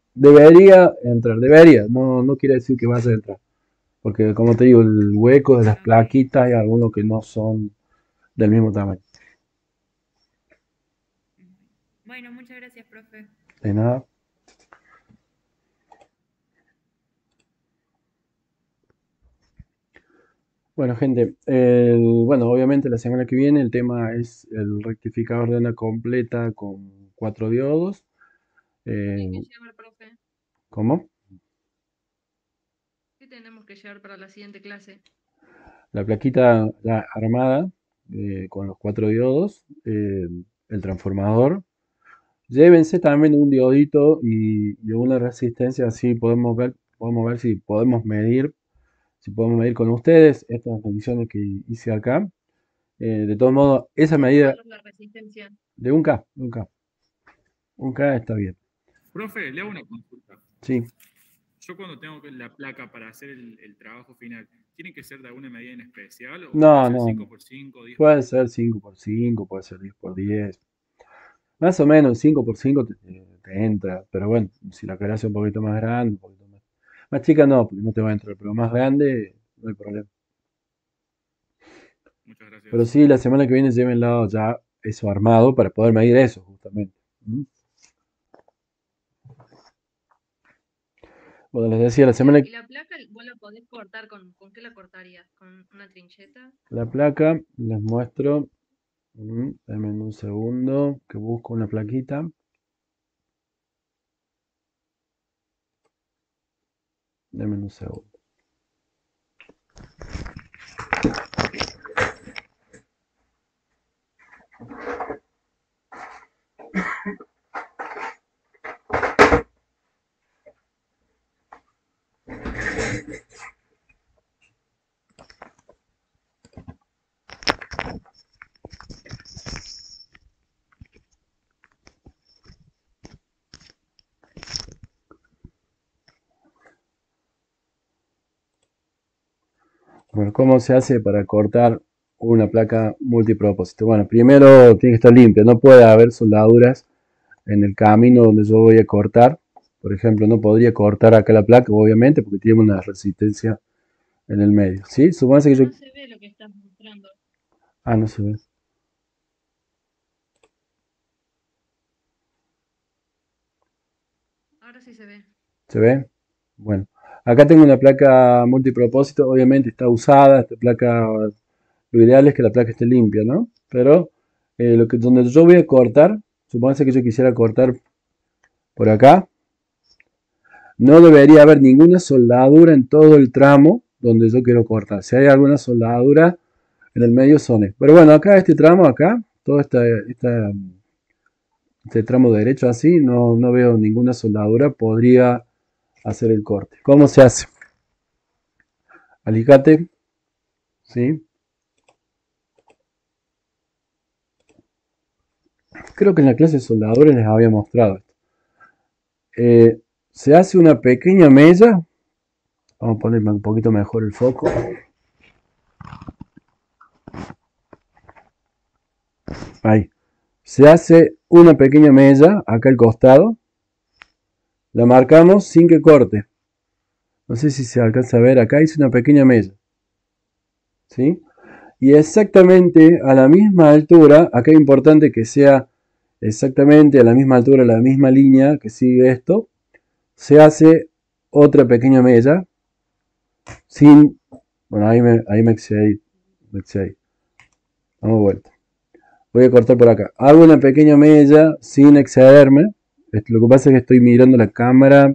entrar, debería, no quiere decir que vaya a entrar. Porque como te digo, el hueco de las Ok. plaquitas hay algunos que no son del mismo tamaño. Bueno, muchas gracias, profe. De nada. Bueno, gente, bueno, obviamente la semana que viene el tema es el rectificador de onda completa con 4 diodos. ¿Qué hay que Eh, llevar, profe? ¿Cómo? ¿Qué tenemos que llevar para la siguiente clase? La plaquita ya armada con los 4 diodos, el transformador. Llévense también un diodito y una resistencia, así podemos ver si podemos medir con ustedes estas mediciones que hice acá. De todos modos, esa ¿De qué medida valor la resistencia? de un K, de un K. Un K está bien. Profe, le hago una consulta. Sí. Yo cuando tengo la placa para hacer el trabajo final, ¿tiene que ser de alguna medida en especial o puede No, ser no, no. 5x5, 10? Puede ser 5x5, puede ser 10x10. Más o menos 5x5 te entra. Pero bueno, si la querés hacer un poquito más grande, un poquito más chica no, porque no te va a entrar. Pero más grande, no hay problema. Muchas gracias. Pero sí, la semana que viene llévenlo ya eso armado para poder medir eso, justamente. ¿Mm? Bueno, les decía, ¿Y la placa vos la podés cortar con qué la cortarías? ¿Con una trincheta? la placa, les muestro. Denme un segundo, que busco una plaquita. Denme un segundo. Bueno, ¿cómo se hace para cortar una placa multipropósito? Bueno, primero tiene que estar limpia, no puede haber soldaduras en el camino donde yo voy a cortar. Por ejemplo, no podría cortar acá la placa, obviamente, porque tiene una resistencia en el medio. ¿Sí? Supóngase que yo... No se ve lo que estás mostrando. Ah, no se ve. Ahora sí se ve. ¿Se ve? Bueno, acá tengo una placa multipropósito, obviamente está usada, esta placa, lo ideal es que la placa esté limpia, ¿no? Pero donde yo voy a cortar, supóngase que yo quisiera cortar por acá, no debería haber ninguna soldadura en todo el tramo donde yo quiero cortar. Si hay alguna soldadura en el medio son. Pero bueno, acá este tramo, acá, todo este tramo derecho así, no veo ninguna soldadura, podría hacer el corte. ¿Cómo se hace? Alicate, ¿sí? Creo que en la clase de soldadores les había mostrado esto. Se hace una pequeña mella. Vamos a ponerme un poquito mejor el foco. Ahí. Se hace una pequeña mella acá al costado. La marcamos sin que corte. No sé si se alcanza a ver. Acá hice una pequeña mella. ¿Sí? Y exactamente a la misma altura, acá es importante que sea exactamente a la misma altura, la misma línea que sigue esto, se hace otra pequeña mella sin, bueno, ahí me excedí, vamos de vuelta. Voy a cortar por acá. Hago una pequeña mella sin excederme. Lo que pasa es que estoy mirando la cámara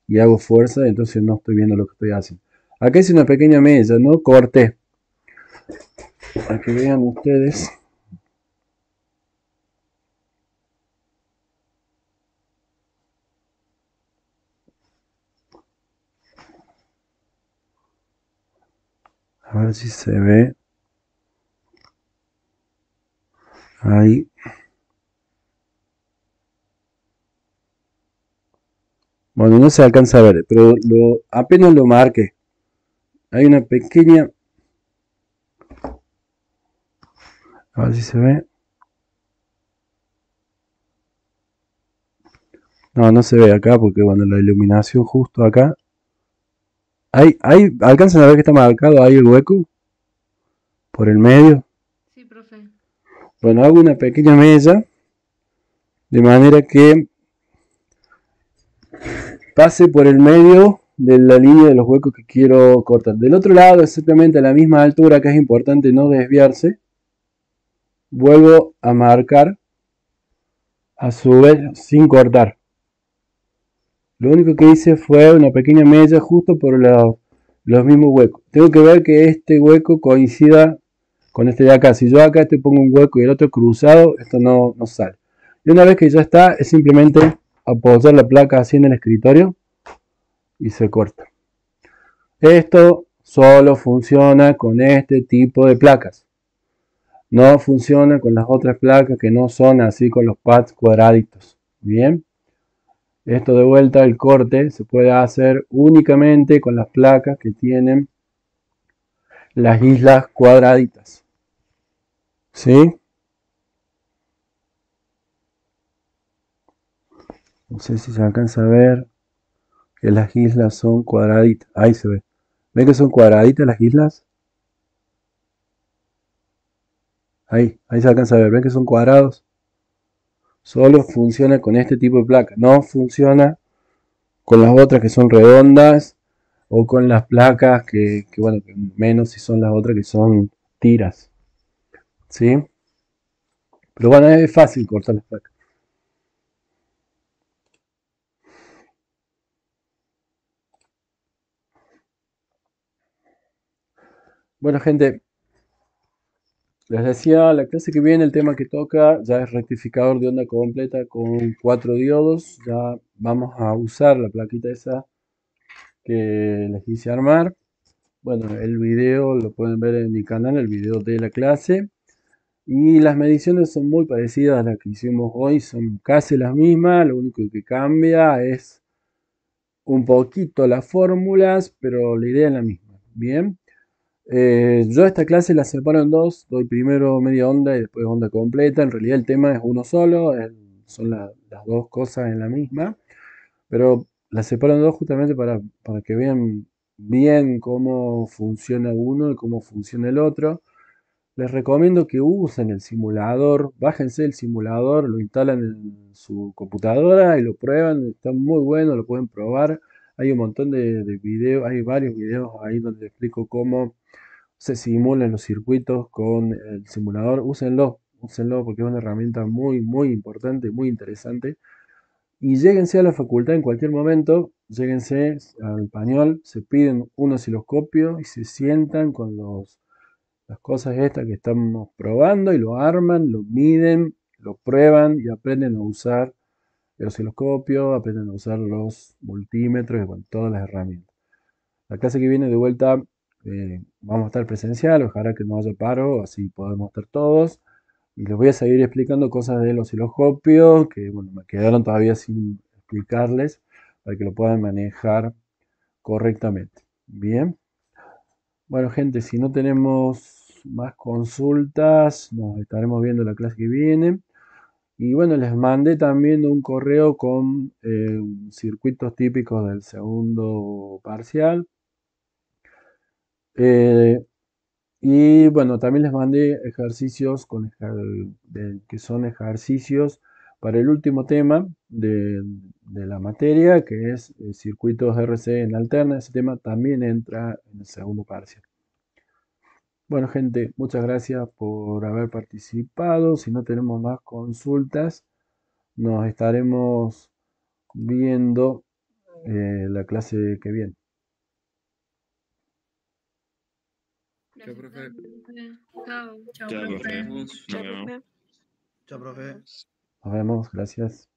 y hago fuerza, entonces no estoy viendo lo que estoy haciendo. Acá hice una pequeña mella, ¿no? Corté. Para que vean ustedes. A ver si se ve. Ahí. Bueno, no se alcanza a ver, pero apenas lo marque. Hay una pequeña A ver si se ve. No, no se ve acá porque bueno, la iluminación justo acá. ¿Alcanzan a ver que está marcado ahí el hueco? Por el medio. Sí, profe. Bueno, hago una pequeña mella de manera que pase por el medio de la línea de los huecos que quiero cortar. Del otro lado, exactamente a la misma altura, que es importante no desviarse, vuelvo a marcar a su vez sin cortar. Lo único que hice fue una pequeña mella justo por los mismos huecos. Tengo que ver que este hueco coincida con este de acá. Si yo acá te pongo un hueco y el otro cruzado, esto no sale. Y una vez que ya está, es simplemente apoyar la placa así en el escritorio y se corta. Esto solo funciona con este tipo de placas. No funciona con las otras placas que no son así con los pads cuadraditos. Bien. Esto de vuelta, el corte se puede hacer únicamente con las placas que tienen las islas cuadraditas. ¿Sí? No sé si se alcanza a ver que las islas son cuadraditas. Ahí se ve. ¿Ven que son cuadraditas las islas? Ahí se alcanza a ver. ¿Ven que son cuadrados? Solo funciona con este tipo de placa. No funciona con las otras que son redondas o con las placas bueno, menos si son las otras que son tiras. ¿Sí? Pero bueno, es fácil cortar las placas. Bueno, gente, les decía, la clase que viene, el tema que toca ya es rectificador de onda completa con 4 diodos. Ya vamos a usar la plaquita esa que les hice armar. Bueno, el video lo pueden ver en mi canal, el video de la clase. Y las mediciones son muy parecidas a las que hicimos hoy, son casi las mismas. Lo único que cambia es un poquito las fórmulas, pero la idea es la misma. Bien. Yo esta clase la separo en dos, doy primero media onda y después onda completa. En realidad el tema es uno solo, son las dos cosas en la misma, pero la separo en dos justamente para que vean bien cómo funciona uno y cómo funciona el otro. Les recomiendo que usen el simulador, bájense el simulador, lo instalan en su computadora y lo prueban, está muy bueno, lo pueden probar. Hay un montón de videos, hay varios videos ahí donde explico cómo se simulan los circuitos con el simulador. Úsenlo porque es una herramienta muy, muy importante, muy interesante. Y lléguense a la facultad en cualquier momento, lléguense al pañol, se piden un osciloscopio y se sientan con las cosas estas que estamos probando y lo arman, lo miden, lo prueban y aprenden a usar el osciloscopio, aprenden a usar los multímetros y bueno, todas las herramientas. La clase que viene de vuelta vamos a estar presencial, ojalá que no haya paro, así podemos estar todos. Y les voy a seguir explicando cosas del osciloscopio que bueno, me quedaron todavía sin explicarles para que lo puedan manejar correctamente. Bien. Bueno, gente, si no tenemos más consultas, nos estaremos viendo la clase que viene. Y bueno, les mandé también un correo con circuitos típicos del segundo parcial. Y bueno, también les mandé ejercicios que son ejercicios para el último tema de la materia, que es circuitos RC en alterna. Ese tema también entra en el segundo parcial. Bueno, gente, muchas gracias por haber participado. Si no tenemos más consultas, nos estaremos viendo la clase que viene. Chao, profe. Chao. Chao, profe. Nos vemos. Chao, profe. Nos vemos, gracias.